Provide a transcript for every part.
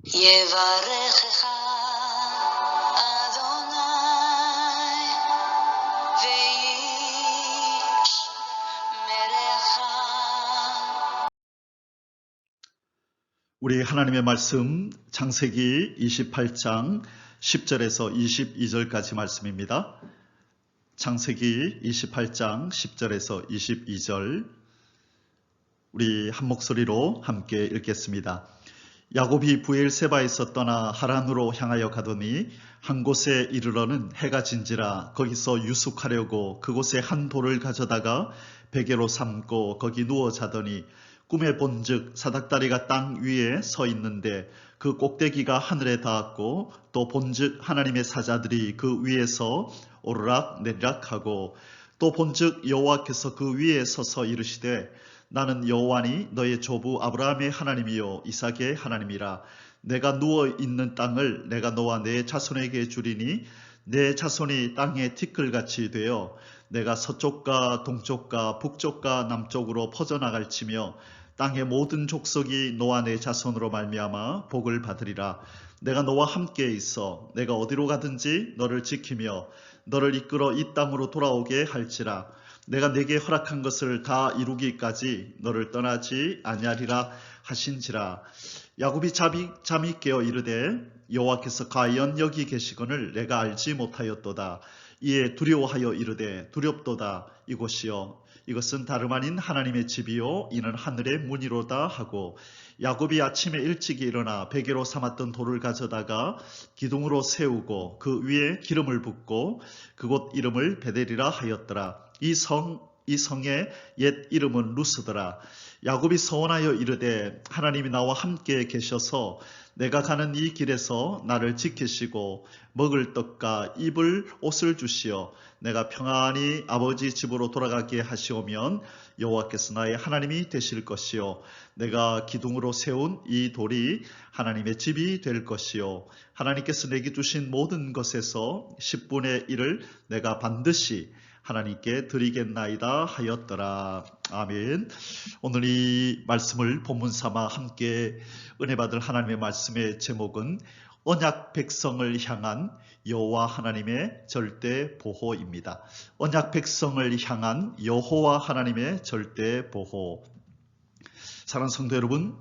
יברכך אדוני וישמרך. 우리 하나님의 말씀 창세기 28장 10절에서 22절까지 말씀입니다. 창세기 28장 10절에서 22절 우리 한 목소리로 함께 읽겠습니다. 야곱이 브엘세바에서 떠나 하란으로 향하여 가더니 한 곳에 이르러는 해가 진지라 거기서 유숙하려고 그곳에 한 돌을 가져다가 베개로 삼고 거기 누워 자더니 꿈에 본즉 사닥다리가 땅 위에 서 있는데 그 꼭대기가 하늘에 닿았고 또 본즉 하나님의 사자들이 그 위에서 오르락 내리락 하고 또 본즉 여호와께서 그 위에 서서 이르시되 나는 여호와니 너의 조부 아브라함의 하나님이요 이삭의 하나님이라. 내가 누워있는 땅을 내가 너와 내 자손에게 주리니 내 자손이 땅의 티끌같이 되어 내가 서쪽과 동쪽과 북쪽과 남쪽으로 퍼져나갈지며 땅의 모든 족속이 너와 내 자손으로 말미암아 복을 받으리라. 내가 너와 함께 있어 내가 어디로 가든지 너를 지키며 너를 이끌어 이 땅으로 돌아오게 할지라. 내가 내게 허락한 것을 다 이루기까지 너를 떠나지 아니하리라 하신지라. 야곱이 잠이 깨어 이르되 여호와께서 과연 여기 계시거늘 내가 알지 못하였도다. 이에 두려워하여 이르되 두렵도다. 이곳이요 이것은 다름 아닌 하나님의 집이요 이는 하늘의 문이로다 하고 야곱이 아침에 일찍이 일어나 베개로 삼았던 돌을 가져다가 기둥으로 세우고 그 위에 기름을 붓고 그곳 이름을 베델이라 하였더라. 이 성의 옛 이름은 루스더라. 야곱이 서원하여 이르되 하나님이 나와 함께 계셔서 내가 가는 이 길에서 나를 지키시고 먹을 떡과 입을 옷을 주시어 내가 평안히 아버지 집으로 돌아가게 하시오면 여호와께서 나의 하나님이 되실 것이요 내가 기둥으로 세운 이 돌이 하나님의 집이 될 것이요 하나님께서 내게 주신 모든 것에서 10분의 1을 내가 반드시 하나님께 드리겠나이다 하였더라. 아멘. 오늘 이 말씀을 본문 삼아 함께 은혜 받을 하나님의 말씀의 제목은 언약 백성을 향한 여호와 하나님의 절대 보호입니다. 언약 백성을 향한 여호와 하나님의 절대 보호. 사랑하는 성도 여러분,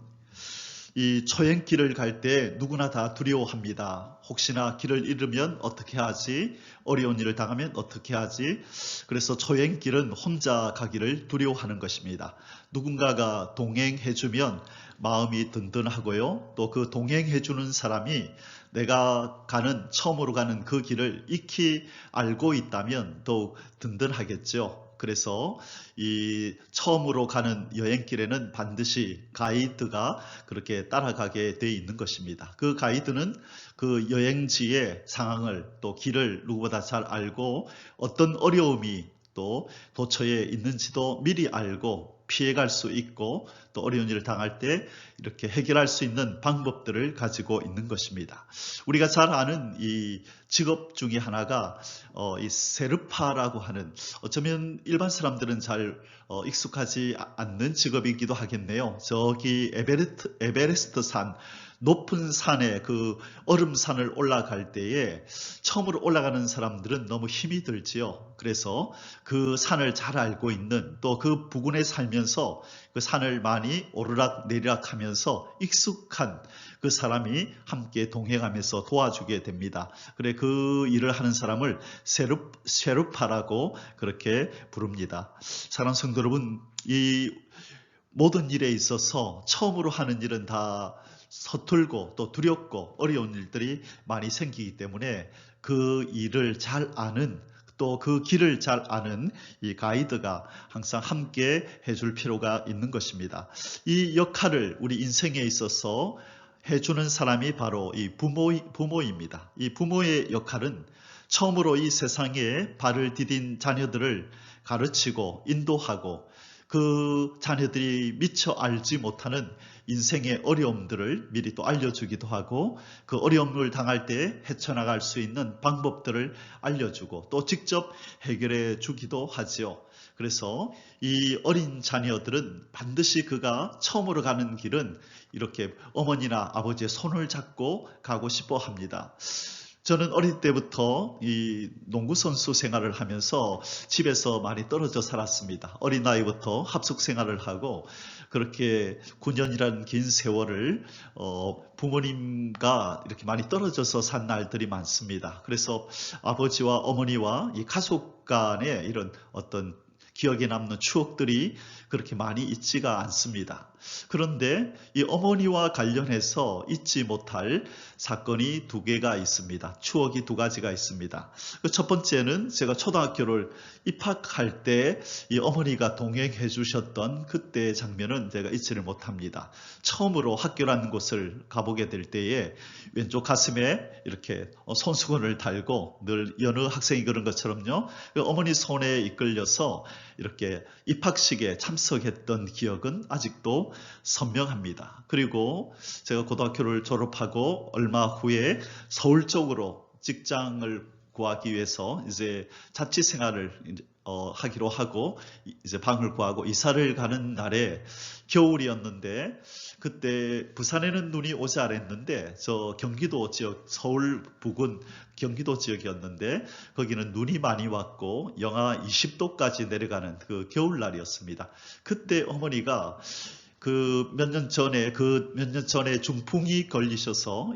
이 초행길을 갈 때 누구나 다 두려워합니다. 혹시나 길을 잃으면 어떻게 하지? 어려운 일을 당하면 어떻게 하지? 그래서 초행길은 혼자 가기를 두려워하는 것입니다. 누군가가 동행해주면 마음이 든든하고요. 또 그 동행해주는 사람이 내가 처음으로 가는 그 길을 익히 알고 있다면 더욱 든든하겠죠. 그래서 이 처음으로 가는 여행길에는 반드시 가이드가 그렇게 따라가게 돼 있는 것입니다. 그 가이드는 그 여행지의 상황을 또 길을 누구보다 잘 알고 어떤 어려움이 또 도처에 있는지도 미리 알고 피해갈 수 있고 또 어려운 일을 당할 때 이렇게 해결할 수 있는 방법들을 가지고 있는 것입니다. 우리가 잘 아는 이 직업 중에 하나가 이 세르파라고 하는 어쩌면 일반 사람들은 잘 익숙하지 않는 직업이기도 하겠네요. 저기 에베레스트 산 높은 산에 그 얼음산을 올라갈 때에 처음으로 올라가는 사람들은 너무 힘이 들지요. 그래서 그 산을 잘 알고 있는 또 그 부근에 살면서 그 산을 많이 오르락 내리락 하면서 익숙한 그 사람이 함께 동행하면서 도와주게 됩니다. 그래 그 일을 하는 사람을 쉐르파라고 그렇게 부릅니다. 사랑하는 성도 여러분, 이 모든 일에 있어서 처음으로 하는 일은 다 서툴고 또 두렵고 어려운 일들이 많이 생기기 때문에 그 일을 잘 아는 또 그 길을 잘 아는 이 가이드가 항상 함께 해줄 필요가 있는 것입니다. 이 역할을 우리 인생에 있어서 해주는 사람이 바로 이 부모입니다. 이 부모의 역할은 처음으로 이 세상에 발을 디딘 자녀들을 가르치고 인도하고 그 자녀들이 미처 알지 못하는 인생의 어려움들을 미리 또 알려주기도 하고 그 어려움을 당할 때 헤쳐나갈 수 있는 방법들을 알려주고 또 직접 해결해 주기도 하지요. 그래서 이 어린 자녀들은 반드시 그가 처음으로 가는 길은 이렇게 어머니나 아버지의 손을 잡고 가고 싶어 합니다. 저는 어릴 때부터 이 농구 선수 생활을 하면서 집에서 많이 떨어져 살았습니다. 어린 나이부터 합숙 생활을 하고 그렇게 9년이라는 긴 세월을 부모님과 이렇게 많이 떨어져서 산 날들이 많습니다. 그래서 아버지와 어머니와 이 가족 간의 이런 어떤 기억에 남는 추억들이 그렇게 많이 있지가 않습니다. 그런데 이 어머니와 관련해서 잊지 못할 사건이 두 개가 있습니다. 추억이 두 가지가 있습니다. 그 첫 번째는 제가 초등학교를 입학할 때 이 어머니가 동행해 주셨던 그때의 장면은 제가 잊지를 못합니다. 처음으로 학교라는 곳을 가보게 될 때에 왼쪽 가슴에 이렇게 손수건을 달고 늘 여느 학생이 그런 것처럼요. 어머니 손에 이끌려서 이렇게 입학식에 참석했던 기억은 아직도 선명합니다. 그리고 제가 고등학교를 졸업하고 얼마 후에 서울 쪽으로 직장을 구하기 위해서 이제 자취 생활을 하기로 하고 이제 방을 구하고 이사를 가는 날에 겨울이었는데 그때 부산에는 눈이 오지 않았는데 저 경기도 지역 서울 부근 경기도 지역이었는데 거기는 눈이 많이 왔고 영하 20도까지 내려가는 그 겨울날이었습니다. 그때 어머니가 몇 년 전에 중풍이 걸리셔서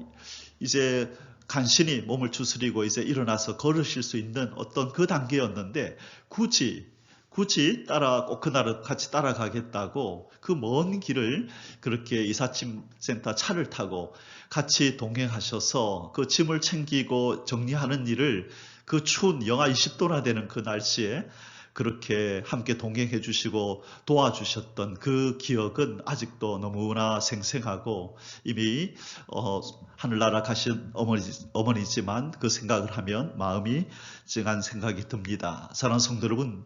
이제 간신히 몸을 추스리고 이제 일어나서 걸으실 수 있는 어떤 그 단계였는데 굳이 꼭 그날은 같이 따라가겠다고 그 먼 길을 그렇게 이삿짐센터 차를 타고 같이 동행하셔서 그 짐을 챙기고 정리하는 일을 그 추운 영하 20도나 되는 그 날씨에 그렇게 함께 동행해 주시고 도와주셨던 그 기억은 아직도 너무나 생생하고 이미 하늘나라 가신 어머니지만 그 생각을 하면 마음이 찡한 생각이 듭니다. 사랑하는 성도 여러분,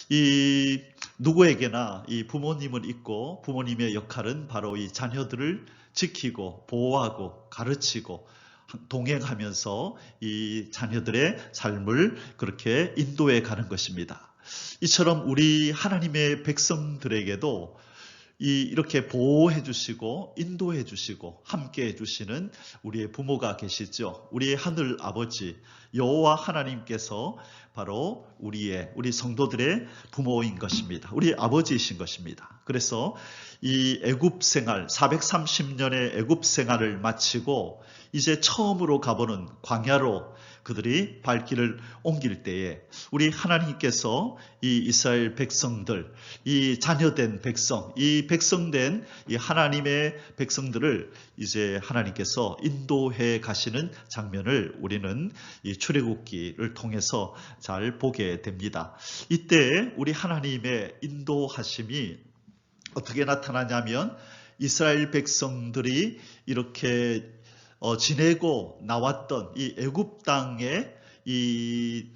이 누구에게나 이 부모님을 있고 부모님의 역할은 바로 이 자녀들을 지키고 보호하고 가르치고 동행하면서 이 자녀들의 삶을 그렇게 인도해 가는 것입니다. 이처럼 우리 하나님의 백성들에게도 이렇게 보호해 주시고 인도해 주시고 함께 해 주시는 우리의 부모가 계시죠. 우리의 하늘 아버지 여호와 하나님께서 바로 우리 성도들의 부모인 것입니다. 우리 아버지이신 것입니다. 그래서 이 애굽 생활 430년의 애굽 생활을 마치고 이제 처음으로 가보는 광야로 그들이 발길을 옮길 때에 우리 하나님께서 이 이스라엘 백성들, 이 자녀된 백성, 이 백성된 이 하나님의 백성들을 이제 하나님께서 인도해 가시는 장면을 우리는 이 출애굽기를 통해서 잘 보게 됩니다. 이때 우리 하나님의 인도하심이 어떻게 나타나냐면 이스라엘 백성들이 이렇게 지내고 나왔던 이 애굽 땅에 이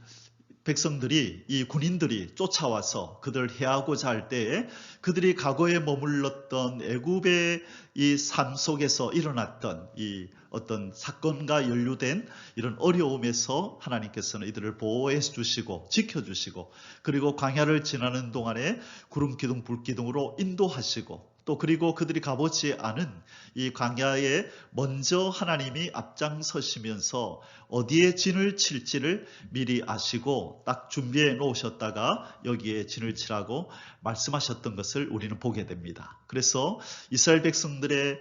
백성들이 이 군인들이 쫓아와서 그들을 해하고자 할 때에 그들이 과거에 머물렀던 애굽의 이 삶 속에서 일어났던 이 어떤 사건과 연루된 이런 어려움에서 하나님께서는 이들을 보호해 주시고 지켜주시고 그리고 광야를 지나는 동안에 구름 기둥 불 기둥으로 인도하시고 또 그리고 그들이 가보지 않은 이 광야에 먼저 하나님이 앞장서시면서 어디에 진을 칠지를 미리 아시고 딱 준비해 놓으셨다가 여기에 진을 치라고 말씀하셨던 것을 우리는 보게 됩니다. 그래서 이스라엘 백성들의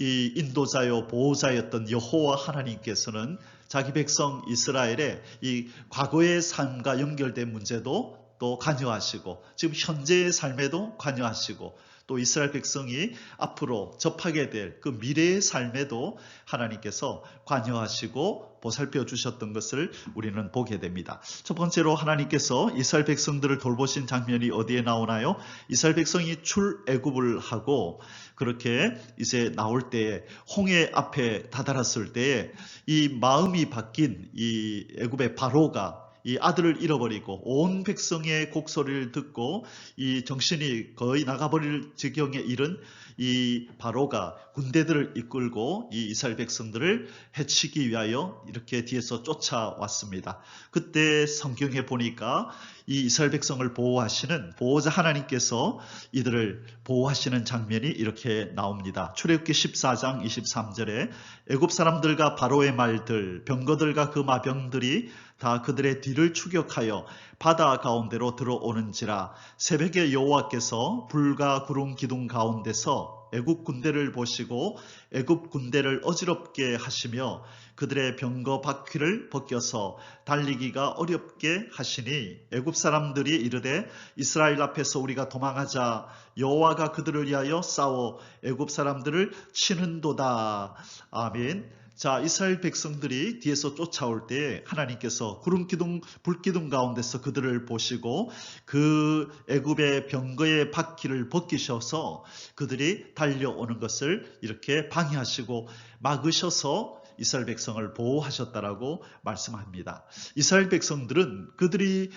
이 인도자요 보호자였던 여호와 하나님께서는 자기 백성 이스라엘의 이 과거의 삶과 연결된 문제도 또 관여하시고 지금 현재의 삶에도 관여하시고 또 이스라엘 백성이 앞으로 접하게 될 그 미래의 삶에도 하나님께서 관여하시고 보살펴 주셨던 것을 우리는 보게 됩니다. 첫 번째로 하나님께서 이스라엘 백성들을 돌보신 장면이 어디에 나오나요? 이스라엘 백성이 출애굽을 하고 그렇게 이제 나올 때에 홍해 앞에 다다랐을 때에 이 마음이 바뀐 이 애굽의 바로가 이 아들을 잃어버리고 온 백성의 곡소리를 듣고 이 정신이 거의 나가버릴 지경에 이른 이 바로가 군대들을 이끌고 이 이스라엘 백성들을 해치기 위하여 이렇게 뒤에서 쫓아왔습니다. 그때 성경에 보니까 이 이스라엘 백성을 보호하시는 보호자 하나님께서 이들을 보호하시는 장면이 이렇게 나옵니다. 출애굽기 14장 23절에 애굽 사람들과 바로의 말들, 병거들과 그 마병들이 다 그들의 뒤를 추격하여 바다 가운데로 들어오는지라. 새벽에 여호와께서 불과 구름 기둥 가운데서 애굽 군대를 보시고 애굽 군대를 어지럽게 하시며 그들의 병거 바퀴를 벗겨서 달리기가 어렵게 하시니 애굽 사람들이 이르되 이스라엘 앞에서 우리가 도망하자. 여호와가 그들을 위하여 싸워 애굽 사람들을 치는도다. 아멘. 자, 이스라엘 백성들이 뒤에서 쫓아올 때 하나님께서 구름 기둥, 불 기둥 가운데서 그들을 보시고 그 애굽의 병거의 바퀴를 벗기셔서 그들이 달려오는 것을 이렇게 방해하시고 막으셔서 이스라엘 백성을 보호하셨다라고 말씀합니다. 이스라엘 백성들은 그들이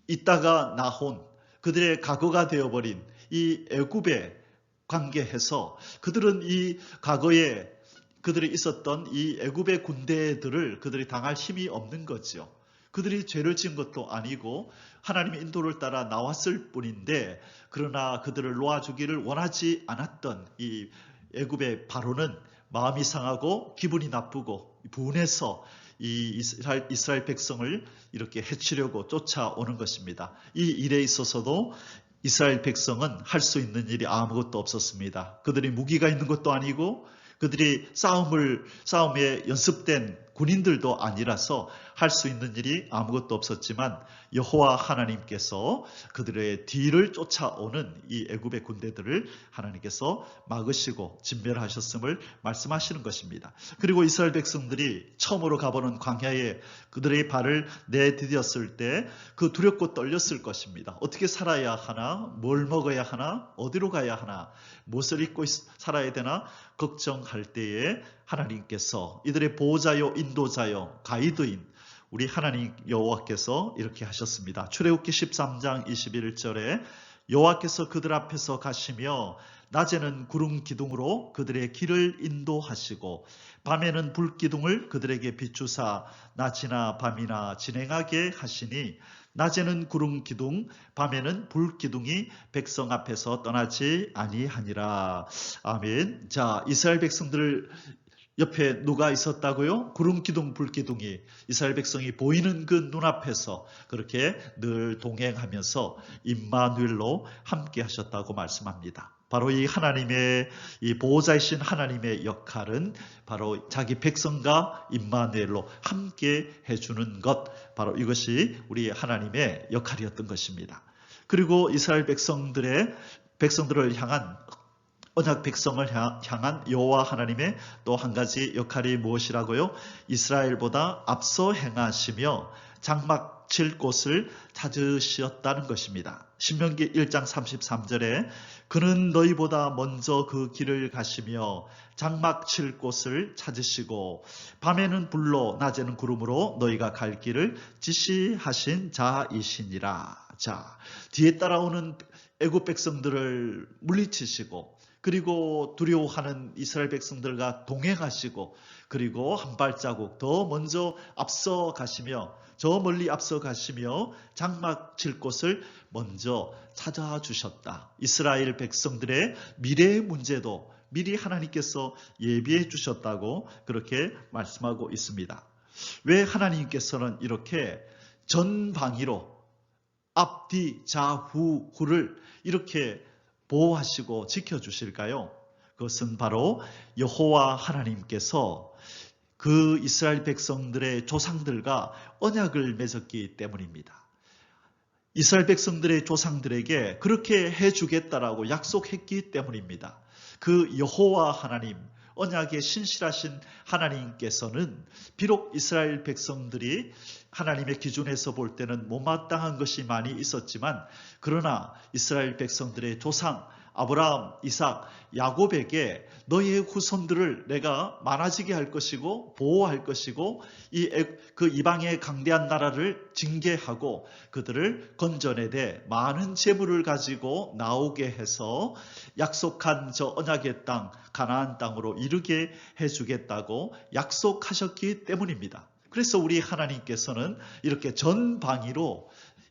있다가 나온 그들의 과거가 되어버린 이 애굽에 관계해서 그들은 이 과거에 그들이 있었던 이 애굽의 군대들을 그들이 당할 힘이 없는 거죠. 그들이 죄를 지은 것도 아니고 하나님의 인도를 따라 나왔을 뿐인데 그러나 그들을 놓아주기를 원하지 않았던 이 애굽의 바로는 마음이 상하고 기분이 나쁘고 분해서 이 이스라엘 백성을 이렇게 해치려고 쫓아오는 것입니다. 이 일에 있어서도 이스라엘 백성은 할 수 있는 일이 아무것도 없었습니다. 그들이 무기가 있는 것도 아니고 그들이 싸움에 연습된 군인들도 아니라서 할 수 있는 일이 아무것도 없었지만 여호와 하나님께서 그들의 뒤를 쫓아오는 이 애굽의 군대들을 하나님께서 막으시고 진멸하셨음을 말씀하시는 것입니다. 그리고 이스라엘 백성들이 처음으로 가보는 광야에 그들의 발을 내디뎠을 때 그 두렵고 떨렸을 것입니다. 어떻게 살아야 하나? 뭘 먹어야 하나? 어디로 가야 하나? 무엇을 입고 살아야 되나? 걱정할 때에 하나님께서 이들의 보호자요 인도자요 가이드인 우리 하나님 여호와께서 이렇게 하셨습니다. 출애굽기 13장 21절에 여호와께서 그들 앞에서 가시며 낮에는 구름 기둥으로 그들의 길을 인도하시고 밤에는 불 기둥을 그들에게 비추사 낮이나 밤이나 진행하게 하시니 낮에는 구름 기둥 밤에는 불 기둥이 백성 앞에서 떠나지 아니하니라. 아멘. 자, 이스라엘 백성들 옆에 누가 있었다고요? 구름 기둥, 불 기둥이 이스라엘 백성이 보이는 그 눈앞에서 그렇게 늘 동행하면서 임마누엘로 함께 하셨다고 말씀합니다. 바로 이 하나님의 이 보호자이신 하나님의 역할은 바로 자기 백성과 임마누엘로 함께 해주는 것, 바로 이것이 우리 하나님의 역할이었던 것입니다. 그리고 이스라엘 백성들을 향한 언약 백성을 향한 여호와 하나님의 또 한 가지 역할이 무엇이라고요? 이스라엘보다 앞서 행하시며 장막 칠 곳을 찾으셨다는 것입니다. 신명기 1장 33절에 그는 너희보다 먼저 그 길을 가시며 장막 칠 곳을 찾으시고 밤에는 불로 낮에는 구름으로 너희가 갈 길을 지시하신 자이시니라. 자, 뒤에 따라오는 애굽 백성들을 물리치시고 그리고 두려워하는 이스라엘 백성들과 동행하시고 그리고 한 발자국 더 먼저 앞서 가시며 저 멀리 앞서 가시며 장막 칠 곳을 먼저 찾아주셨다. 이스라엘 백성들의 미래의 문제도 미리 하나님께서 예비해 주셨다고 그렇게 말씀하고 있습니다. 왜 하나님께서는 이렇게 전방위로 앞뒤 좌우 후를 이렇게 보호하시고 지켜주실까요? 그것은 바로 여호와 하나님께서 그 이스라엘 백성들의 조상들과 언약을 맺었기 때문입니다. 이스라엘 백성들의 조상들에게 그렇게 해주겠다라고 약속했기 때문입니다. 그 여호와 하나님, 언약의 신실하신 하나님께서는 비록 이스라엘 백성들이 하나님의 기준에서 볼 때는 못마땅한 것이 많이 있었지만 그러나 이스라엘 백성들의 조상 아브라함, 이삭, 야곱에게 너희의 후손들을 내가 많아지게 할 것이고 보호할 것이고 그 이방의 강대한 나라를 징계하고 그들을 건져내되 많은 재물을 가지고 나오게 해서 약속한 저 언약의 땅 가나안 땅으로 이르게 해주겠다고 약속하셨기 때문입니다. 그래서 우리 하나님께서는 이렇게 전방위로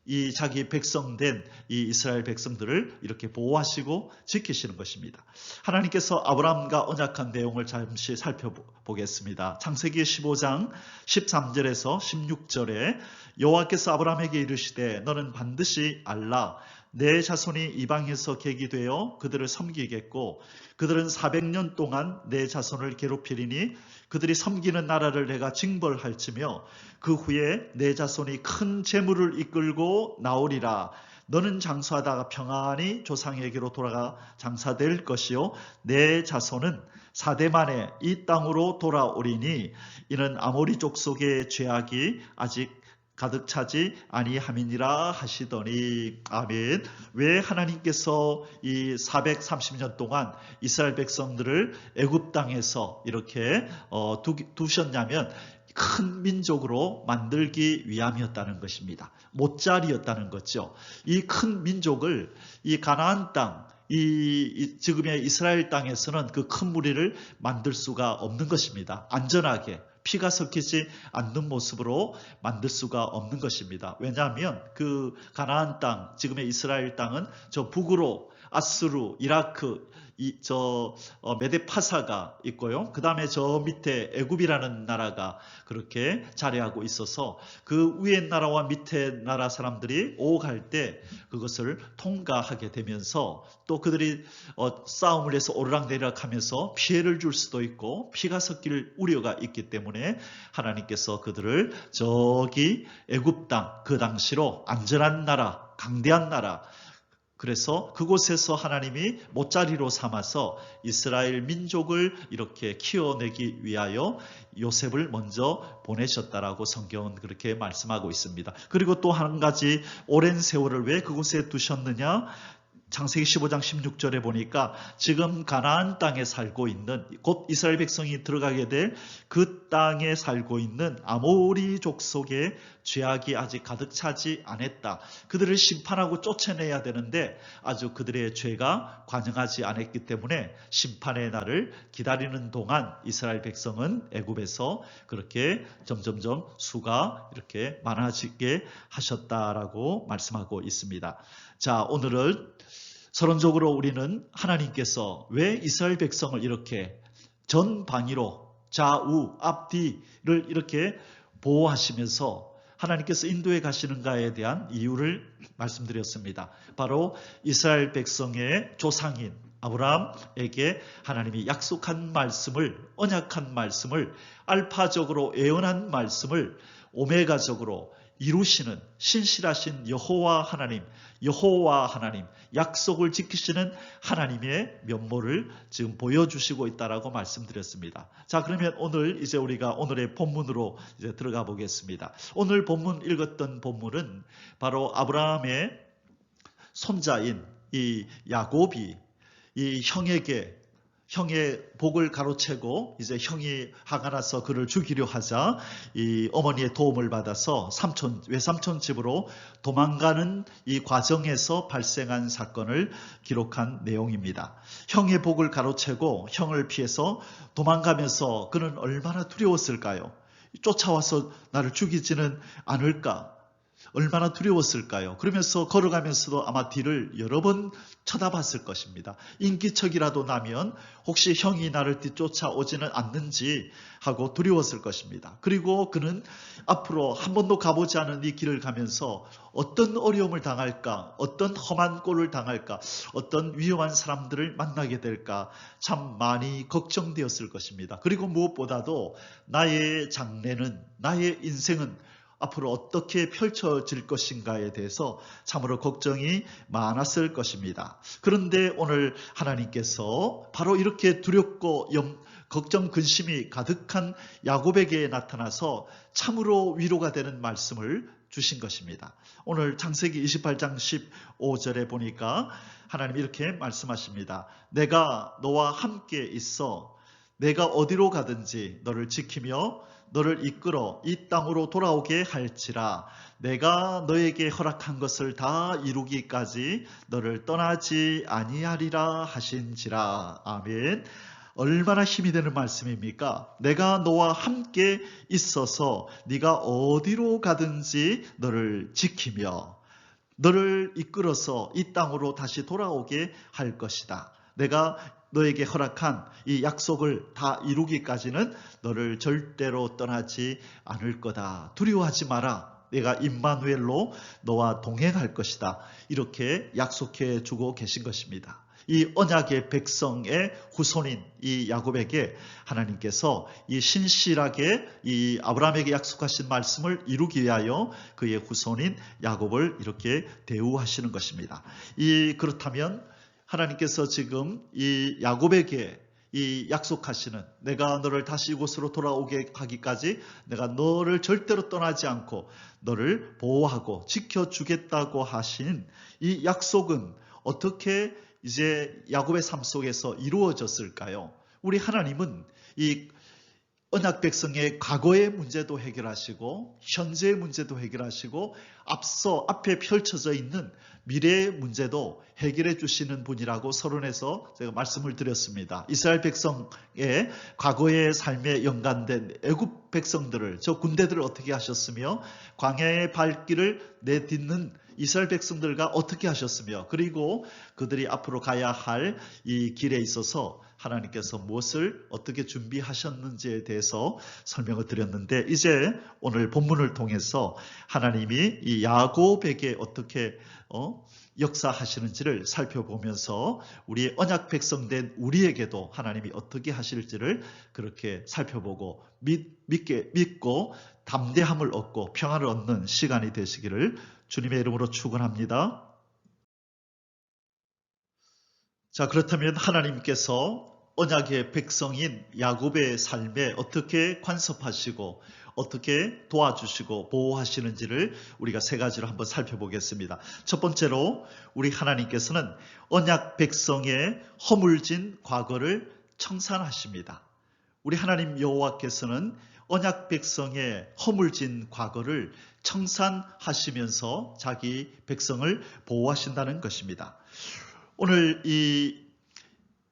이 자기 백성된 이 이스라엘 백성들을 이렇게 보호하시고 지키시는 것입니다. 하나님께서 아브라함과 언약한 내용을 잠시 살펴보겠습니다. 창세기 15장 13절에서 16절에 여호와께서 아브라함에게 이르시되 너는 반드시 알라 내 자손이 이방에서 계기되어 그들을 섬기겠고 그들은 400년 동안 내 자손을 괴롭히리니 그들이 섬기는 나라를 내가 징벌할지며 그 후에 내 자손이 큰 재물을 이끌고 나오리라. 너는 장수하다가 평안히 조상에게로 돌아가 장사될 것이요 내 자손은 4대 만에 이 땅으로 돌아오리니 이는 아모리 족속의 죄악이 아직 가득 차지 아니함이니라 하시더니 아멘. 왜 하나님께서 이 430년 동안 이스라엘 백성들을 애굽 땅에서 이렇게 두셨냐면 큰 민족으로 만들기 위함이었다는 것입니다. 못자리였다는 거죠. 이 큰 민족을 이 가나안 땅 지금의 이스라엘 땅에서는 그 큰 무리를 만들 수가 없는 것입니다. 안전하게 피가 섞이지 않는 모습으로 만들 수가 없는 것입니다. 왜냐하면 그 가나안 땅, 지금의 이스라엘 땅은 저 북으로 아수르, 이라크, 메데파사가 있고요. 그 다음에 저 밑에 애굽이라는 나라가 그렇게 자리하고 있어서 그 위에 나라와 밑에 나라 사람들이 오갈 때 그것을 통과하게 되면서 또 그들이 싸움을 해서 오르락내리락 하면서 피해를 줄 수도 있고 피가 섞일 우려가 있기 때문에 하나님께서 그들을 저기 애굽 땅, 그 당시로 안전한 나라, 강대한 나라, 그래서 그곳에서 하나님이 못자리로 삼아서 이스라엘 민족을 이렇게 키워내기 위하여 요셉을 먼저 보내셨다라고 성경은 그렇게 말씀하고 있습니다. 그리고 또 한 가지 오랜 세월을 왜 그곳에 두셨느냐? 창세기 15장 16절에 보니까 지금 가나안 땅에 살고 있는 곧 이스라엘 백성이 들어가게 될 그 땅에 살고 있는 아모리 족속의 죄악이 아직 가득 차지 않았다. 그들을 심판하고 쫓아내야 되는데 아주 그들의 죄가 관영하지 않았기 때문에 심판의 날을 기다리는 동안 이스라엘 백성은 애굽에서 그렇게 점점점 수가 이렇게 많아지게 하셨다라고 말씀하고 있습니다. 자, 오늘은 서론적으로 우리는 하나님께서 왜 이스라엘 백성을 이렇게 전방위로 좌우 앞뒤를 이렇게 보호하시면서 하나님께서 인도해 가시는가에 대한 이유를 말씀드렸습니다. 바로 이스라엘 백성의 조상인 아브라함에게 하나님이 약속한 말씀을, 언약한 말씀을, 알파적으로 예언한 말씀을 오메가적으로 이루시는 신실하신 여호와 하나님, 약속을 지키시는 하나님의 면모를 지금 보여주시고 있다라고 말씀드렸습니다. 자, 그러면 오늘 이제 우리가 오늘의 본문으로 이제 들어가 보겠습니다. 오늘 본문 읽었던 본문은 바로 아브라함의 손자인 이 야곱이 이 형의 복을 가로채고 이제 형이 화가 나서 그를 죽이려 하자 이 어머니의 도움을 받아서 외삼촌 집으로 도망가는 이 과정에서 발생한 사건을 기록한 내용입니다. 형의 복을 가로채고 형을 피해서 도망가면서 그는 얼마나 두려웠을까요? 쫓아와서 나를 죽이지는 않을까? 얼마나 두려웠을까요? 그러면서 걸어가면서도 아마 뒤를 여러 번 쳐다봤을 것입니다. 인기척이라도 나면 혹시 형이 나를 뒤쫓아오지는 않는지 하고 두려웠을 것입니다. 그리고 그는 앞으로 한 번도 가보지 않은 이 길을 가면서 어떤 어려움을 당할까, 어떤 험한 꼴을 당할까, 어떤 위험한 사람들을 만나게 될까 참 많이 걱정되었을 것입니다. 그리고 무엇보다도 나의 장래는, 나의 인생은 앞으로 어떻게 펼쳐질 것인가에 대해서 참으로 걱정이 많았을 것입니다. 그런데 오늘 하나님께서 바로 이렇게 두렵고 걱정 근심이 가득한 야곱에게 나타나서 참으로 위로가 되는 말씀을 주신 것입니다. 오늘 창세기 28장 15절에 보니까 하나님이 이렇게 말씀하십니다. 내가 너와 함께 있어 내가 어디로 가든지 너를 지키며 너를 이끌어 이 땅으로 돌아오게 할지라. 내가 너에게 허락한 것을 다 이루기까지 너를 떠나지 아니하리라 하신지라. 아멘. 얼마나 힘이 되는 말씀입니까? 내가 너와 함께 있어서 네가 어디로 가든지 너를 지키며 너를 이끌어서 이 땅으로 다시 돌아오게 할 것이다. 내가 너에게 허락한 이 약속을 다 이루기까지는 너를 절대로 떠나지 않을 거다. 두려워하지 마라. 내가 임마누엘로 너와 동행할 것이다. 이렇게 약속해 주고 계신 것입니다. 이 언약의 백성의 후손인 이 야곱에게 하나님께서 이 신실하게 이 아브라함에게 약속하신 말씀을 이루기 위하여 그의 후손인 야곱을 이렇게 대우하시는 것입니다. 그렇다면 하나님께서 지금 이 야곱에게 이 약속하시는 내가 너를 다시 이곳으로 돌아오게 하기까지 내가 너를 절대로 떠나지 않고 너를 보호하고 지켜주겠다고 하신 이 약속은 어떻게 이제 야곱의 삶 속에서 이루어졌을까요? 우리 하나님은 이 언약 백성의 과거의 문제도 해결하시고 현재의 문제도 해결하시고 앞에 펼쳐져 있는 미래의 문제도 해결해 주시는 분이라고 서론에서 제가 말씀을 드렸습니다. 이스라엘 백성의 과거의 삶에 연관된 애굽 백성들을 저 군대들을 어떻게 하셨으며 광야의 발길을 내딛는 이스라엘 백성들과 어떻게 하셨으며 그리고 그들이 앞으로 가야 할 이 길에 있어서 하나님께서 무엇을 어떻게 준비하셨는지에 대해서 설명을 드렸는데 이제 오늘 본문을 통해서 하나님이 이 야곱에게 어떻게 역사하시는지를 살펴보면서 우리 언약 백성된 우리에게도 하나님이 어떻게 하실지를 그렇게 살펴보고 믿고 담대함을 얻고 평안을 얻는 시간이 되시기를 주님의 이름으로 축원합니다. 자, 그렇다면 하나님께서 언약의 백성인 야곱의 삶에 어떻게 간섭하시고 어떻게 도와주시고 보호하시는지를 우리가 세 가지로 한번 살펴보겠습니다. 첫 번째로 우리 하나님께서는 언약 백성의 허물진 과거를 청산하십니다. 우리 하나님 여호와께서는 언약 백성의 허물진 과거를 청산하시면서 자기 백성을 보호하신다는 것입니다. 오늘 이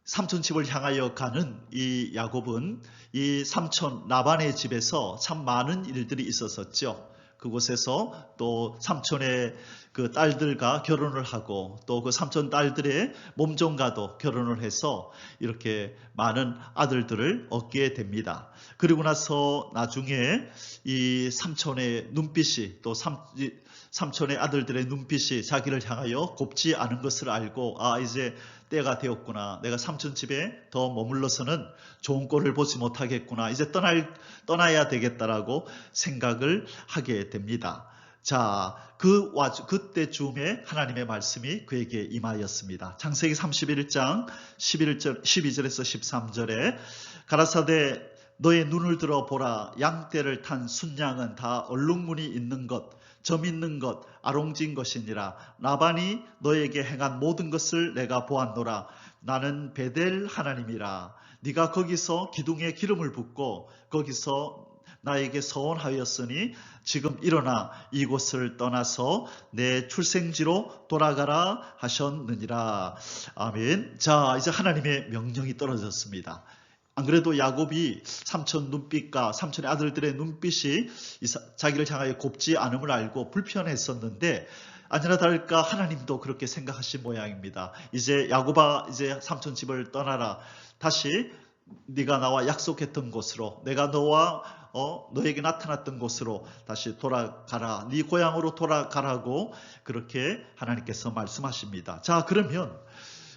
삼촌 집을 향하여 가는 이 야곱은 이 삼촌 라반의 집에서 참 많은 일들이 있었었죠. 그곳에서 또 삼촌의 그 딸들과 결혼을 하고 또 그 삼촌 딸들의 몸종과도 결혼을 해서 이렇게 많은 아들들을 얻게 됩니다. 그리고 나서 나중에 이 삼촌의 눈빛이 또 삼촌의 아들들의 눈빛이 자기를 향하여 곱지 않은 것을 알고 이제 때가 되었구나. 내가 삼촌 집에 더 머물러서는 좋은 꼴을 보지 못하겠구나. 이제 떠나야 되겠다라고 생각을 하게 됩니다. 자, 그때쯤에 하나님의 말씀이 그에게 임하였습니다. 창세기 31장 12절에서 13절에 가라사대 너의 눈을 들어 보라. 양떼를 탄 순양은 다 얼룩무늬 있는 것, 점 있는 것, 아롱진 것이니라. 라반이 너에게 행한 모든 것을 내가 보았노라. 나는 베델 하나님이라. 네가 거기서 기둥에 기름을 붓고 거기서 나에게 서원하였으니 지금 일어나 이곳을 떠나서 내 출생지로 돌아가라 하셨느니라. 아멘. 자, 이제 하나님의 명령이 떨어졌습니다. 안 그래도 야곱이 삼촌 눈빛과 삼촌의 아들들의 눈빛이 자기를 향하여 곱지 않음을 알고 불편했었는데 아니나 다를까 하나님도 그렇게 생각하신 모양입니다. 이제 야곱아, 이제 삼촌 집을 떠나라. 다시 네가 나와 약속했던 곳으로, 내가 너에게 나타났던 곳으로 다시 돌아가라. 네 고향으로 돌아가라고 그렇게 하나님께서 말씀하십니다. 자, 그러면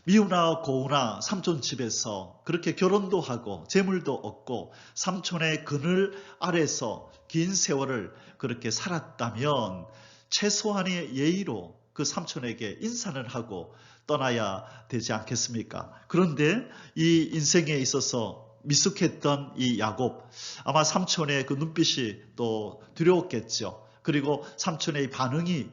미우나 고우나 삼촌 집에서 그렇게 결혼도 하고 재물도 얻고 삼촌의 그늘 아래서 긴 세월을 그렇게 살았다면 최소한의 예의로 그 삼촌에게 인사를 하고 떠나야 되지 않겠습니까? 그런데 이 인생에 있어서 미숙했던 이 야곱, 아마 삼촌의 그 눈빛이 또 두려웠겠죠. 그리고 삼촌의 반응이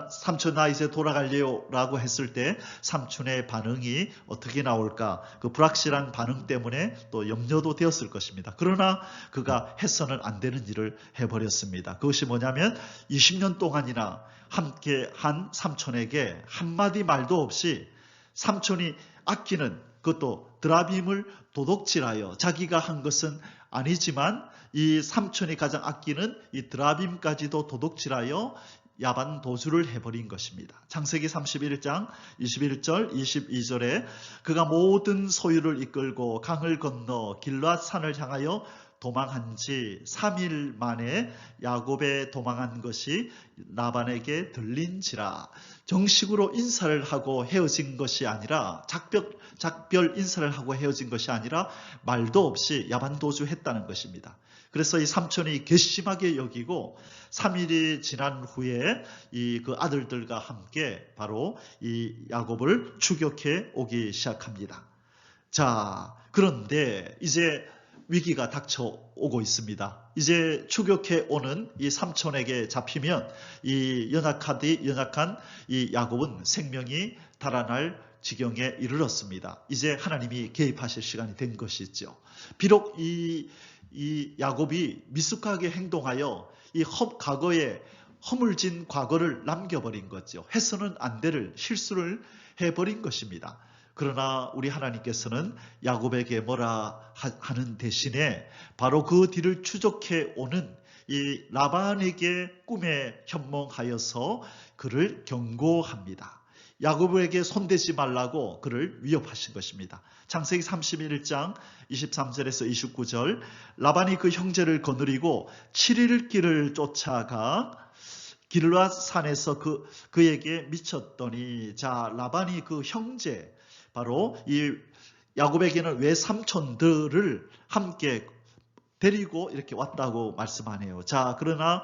삼촌 나 이제 돌아갈래요 라고 했을 때 삼촌의 반응이 어떻게 나올까, 그 불확실한 반응 때문에 또 염려도 되었을 것입니다. 그러나 그가 해서는 안 되는 일을 해버렸습니다. 그것이 뭐냐면 20년 동안이나 함께 한 삼촌에게 한마디 말도 없이 삼촌이 아끼는, 그것도 드라빔을 도둑질하여, 자기가 한 것은 아니지만 이 삼촌이 가장 아끼는 이 드라빔까지도 도둑질하여 야반 도주를 해버린 것입니다. 창세기 31장 21절 22절에 그가 모든 소유를 이끌고 강을 건너 길앗 산을 향하여 도망한 지 3일 만에 야곱의 도망한 것이 라반에게 들린지라. 정식으로 인사를 하고 헤어진 것이 아니라, 작별 인사를 하고 헤어진 것이 아니라 말도 없이 야반도주했다는 것입니다. 그래서 이 삼촌이 괘씸하게 여기고 3일이 지난 후에 그 아들들과 함께 바로 이 야곱을 추격해 오기 시작합니다. 자, 그런데 이제 위기가 닥쳐오고 있습니다. 이제 추격해 오는 이 삼촌에게 잡히면 이 연약한 이 야곱은 생명이 달아날 지경에 이르렀습니다. 이제 하나님이 개입하실 시간이 된 것이죠. 비록 이 야곱이 미숙하게 행동하여 이 과거에 허물진 과거를 남겨버린 거죠. 해서는 안 될 실수를 해버린 것입니다. 그러나 우리 하나님께서는 야곱에게 뭐라 하는 대신에 바로 그 뒤를 추적해 오는 이 라반에게 꿈에 현몽하여서 그를 경고합니다. 야곱에게 손대지 말라고 그를 위협하신 것입니다. 창세기 31장 23절에서 29절, 라반이 그 형제를 거느리고 7일 길을 쫓아가 길앗 산에서 그에게 미쳤더니, 자, 라반이 그 형제, 바로 이 야곱에게는 외삼촌들을 함께 데리고 이렇게 왔다고 말씀하네요. 자, 그러나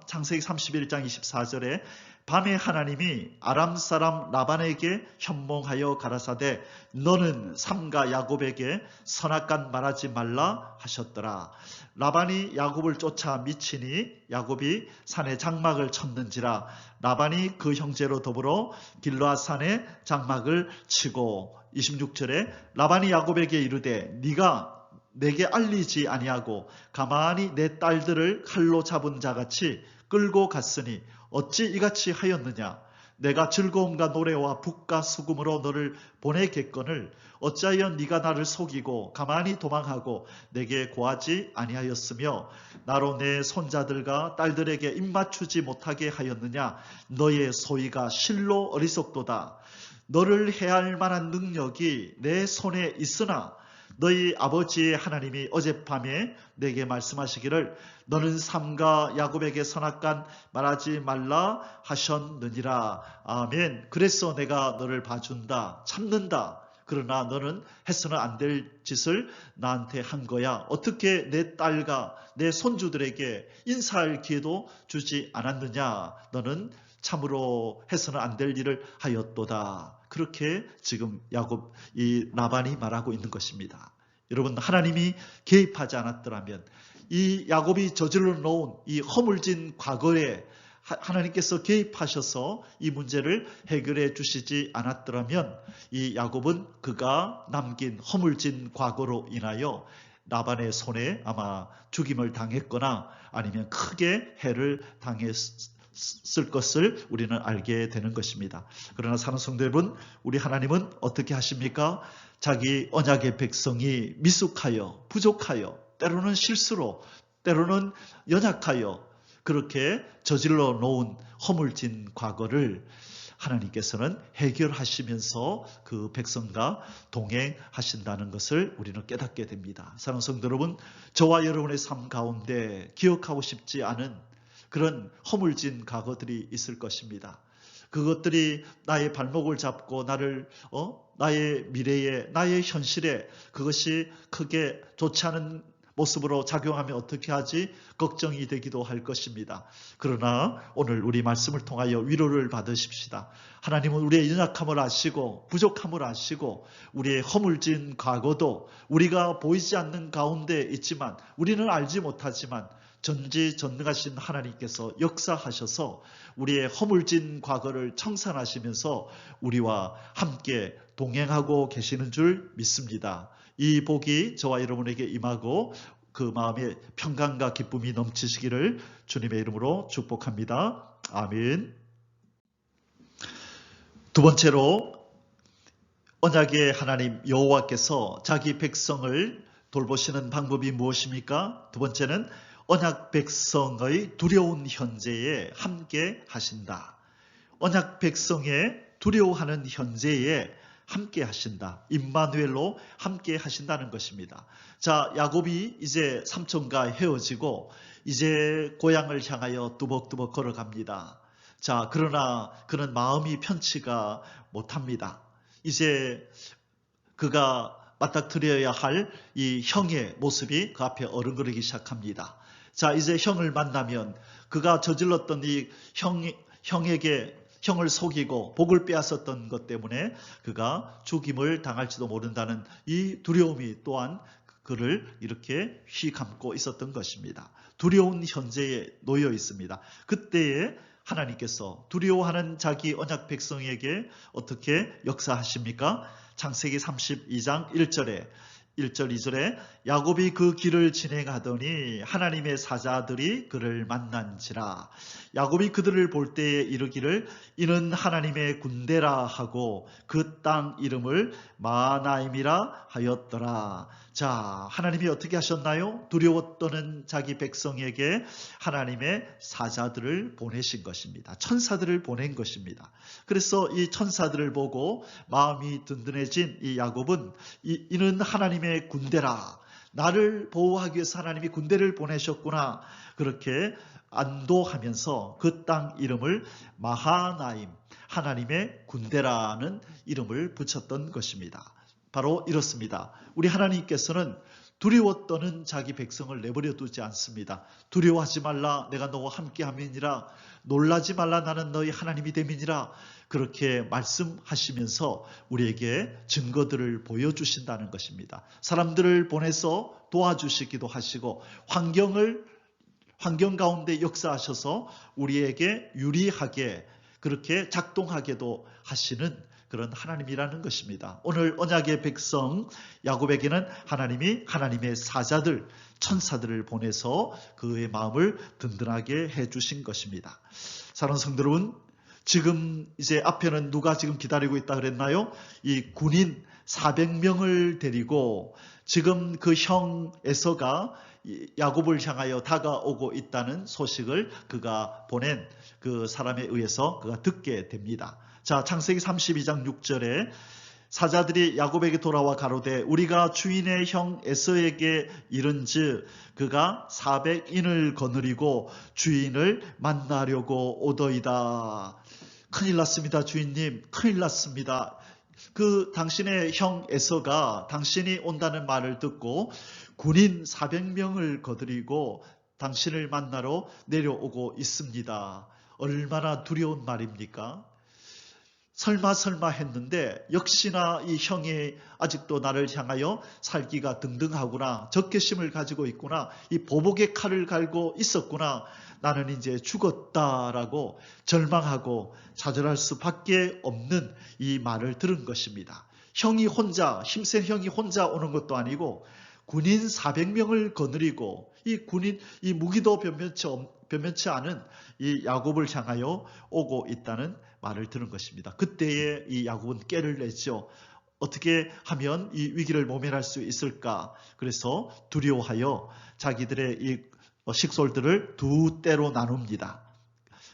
창세기 31장 24절에 밤에 하나님이 아람 사람 라반에게 현몽하여 가라사대 너는 삼가 야곱에게 선악간 말하지 말라 하셨더라. 라반이 야곱을 쫓아 미치니 야곱이 산에 장막을 쳤는지라. 라반이 그 형제로 더불어 길앗 산에 장막을 치고, 26절에 라반이 야곱에게 이르되 네가 내게 알리지 아니하고 가만히 내 딸들을 칼로 잡은 자같이 끌고 갔으니 어찌 이같이 하였느냐. 내가 즐거움과 노래와 북과 수금으로 너를 보내겠거늘 어찌하여 네가 나를 속이고 가만히 도망하고 내게 고하지 아니하였으며 나로 내 손자들과 딸들에게 입맞추지 못하게 하였느냐. 너의 소위가 실로 어리석도다. 너를 해할 만한 능력이 내 손에 있으나 너희 아버지의 하나님이 어젯밤에 내게 말씀하시기를 너는 삼가 야곱에게 선악간 말하지 말라 하셨느니라. 아멘. 그래서 내가 너를 봐준다, 참는다. 그러나 너는 해서는 안 될 짓을 나한테 한 거야. 어떻게 내 딸과 내 손주들에게 인사할 기회도 주지 않았느냐. 너는 참으로 해서는 안 될 일을 하였도다. 그렇게 지금 이 라반이 말하고 있는 것입니다. 여러분, 하나님이 개입하지 않았더라면, 이 야곱이 저질러 놓은 이 허물진 과거에 하나님께서 개입하셔서 이 문제를 해결해 주시지 않았더라면 이 야곱은 그가 남긴 허물진 과거로 인하여 라반의 손에 아마 죽임을 당했거나 아니면 크게 해를 당했을 것을 우리는 알게 되는 것입니다. 그러나 사는 성도 여러분, 우리 하나님은 어떻게 하십니까? 자기 언약의 백성이 미숙하여 부족하여 때로는 실수로 때로는 연약하여 그렇게 저질러 놓은 허물진 과거를 하나님께서는 해결하시면서 그 백성과 동행하신다는 것을 우리는 깨닫게 됩니다. 사랑하는 성도 여러분, 저와 여러분의 삶 가운데 기억하고 싶지 않은 그런 허물진 과거들이 있을 것입니다. 그것들이 나의 발목을 잡고 나의 미래에, 나의 현실에 그것이 크게 좋지 않은 모습으로 작용하면 어떻게 하지? 걱정이 되기도 할 것입니다. 그러나 오늘 우리 말씀을 통하여 위로를 받으십시다. 하나님은 우리의 연약함을 아시고 부족함을 아시고 우리의 허물진 과거도 우리가 보이지 않는 가운데 있지만, 우리는 알지 못하지만 전지전능하신 하나님께서 역사하셔서 우리의 허물진 과거를 청산하시면서 우리와 함께 동행하고 계시는 줄 믿습니다. 이 복이 저와 여러분에게 임하고 그 마음에 평강과 기쁨이 넘치시기를 주님의 이름으로 축복합니다. 아멘. 두 번째로 언약의 하나님 여호와께서 자기 백성을 돌보시는 방법이 무엇입니까? 두 번째는 언약 백성의 두려운 현재에 함께 하신다. 언약 백성의 두려워하는 현재에 함께 하신다. 임마누엘로 함께 하신다는 것입니다. 자, 야곱이 이제 삼촌과 헤어지고 이제 고향을 향하여 뚜벅뚜벅 걸어갑니다. 자, 그러나 그는 마음이 편치가 못합니다. 이제 그가 맞닥뜨려야 할 이 형의 모습이 그 앞에 어른거리기 시작합니다. 자, 이제 형을 만나면 그가 저질렀던 이 형을 속이고 복을 빼앗았던 것 때문에 그가 죽임을 당할지도 모른다는 이 두려움이 또한 그를 이렇게 휘감고 있었던 것입니다. 두려운 현재에 놓여 있습니다. 그때에 하나님께서 두려워하는 자기 언약 백성에게 어떻게 역사하십니까? 창세기 32장 1절 2절에 야곱이 그 길을 진행하더니 하나님의 사자들이 그를 만난지라. 야곱이 그들을 볼 때에 이르기를 이는 하나님의 군대라 하고 그 땅 이름을 마하나임이라 하였더라. 자, 하나님이 어떻게 하셨나요? 두려워 떠는 자기 백성에게 하나님의 사자들을 보내신 것입니다. 천사들을 보낸 것입니다. 그래서 이 천사들을 보고 마음이 든든해진 이 야곱은 이는 하나님의 군대라. 나를 보호하기 위해서 하나님이 군대를 보내셨구나. 그렇게 안도하면서 그 땅 이름을 마하나임, 하나님의 군대라는 이름을 붙였던 것입니다. 바로 이렇습니다. 우리 하나님께서는 두려워 떠는 자기 백성을 내버려 두지 않습니다. 두려워하지 말라, 내가 너와 함께함이니라. 놀라지 말라, 나는 너희 하나님이 됨이니라. 그렇게 말씀하시면서 우리에게 증거들을 보여주신다는 것입니다. 사람들을 보내서 도와주시기도 하시고 환경 가운데 역사하셔서 우리에게 유리하게 그렇게 작동하게도 하시는 그런 하나님이라는 것입니다. 오늘 언약의 백성 야곱에게는 하나님이 하나님의 사자들, 천사들을 보내서 그의 마음을 든든하게 해주신 것입니다. 사랑하는 성도 여러분, 지금 이제 앞에는 누가 지금 기다리고 있다 그랬나요? 이 군인 400명을 데리고 지금 그 형 에서가 야곱을 향하여 다가오고 있다는 소식을 그가 보낸 그 사람에 의해서 그가 듣게 됩니다. 자, 창세기 32장 6절에 사자들이 야곱에게 돌아와 가로되 우리가 주인의 형 에서에게 이른즉 그가 400인을 거느리고 주인을 만나려고 오더이다. 큰일 났습니다, 주인님. 큰일 났습니다. 그 당신의 형 에서가 당신이 온다는 말을 듣고 군인 400명을 거느리고 당신을 만나러 내려오고 있습니다. 얼마나 두려운 말입니까? 설마 했는데 역시나 이 형이 아직도 나를 향하여 살기가 등등하구나. 적개심을 가지고 있구나. 이 보복의 칼을 갈고 있었구나. 나는 이제 죽었다라고 절망하고 좌절할 수밖에 없는 이 말을 들은 것입니다. 힘센 형이 혼자 오는 것도 아니고 군인 400명을 거느리고 이 무기도 변변치 않은 이 야곱을 향하여 오고 있다는 말을 들은 것입니다. 그때에 이 야곱은 깨를 내죠. 어떻게 하면 이 위기를 모면할 수 있을까? 그래서 두려워하여 자기들의 이 식솔들을 두 떼로 나눕니다.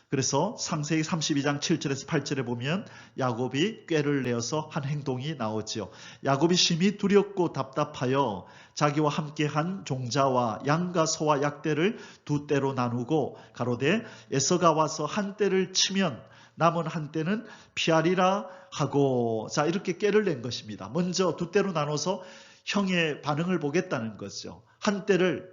그래서 창세기 32장 7절에서 8절에 보면 야곱이 꾀를 내어서 한 행동이 나오지요. 야곱이 심히 두렵고 답답하여 자기와 함께한 종자와 양과 소와 약대를 두 떼로 나누고 가로되 에서가 와서 한 떼를 치면 남은 한 떼는 피하리라 하고, 자, 이렇게 꾀를 낸 것입니다. 먼저 두 떼로 나눠서 형의 반응을 보겠다는 거죠. 한 떼를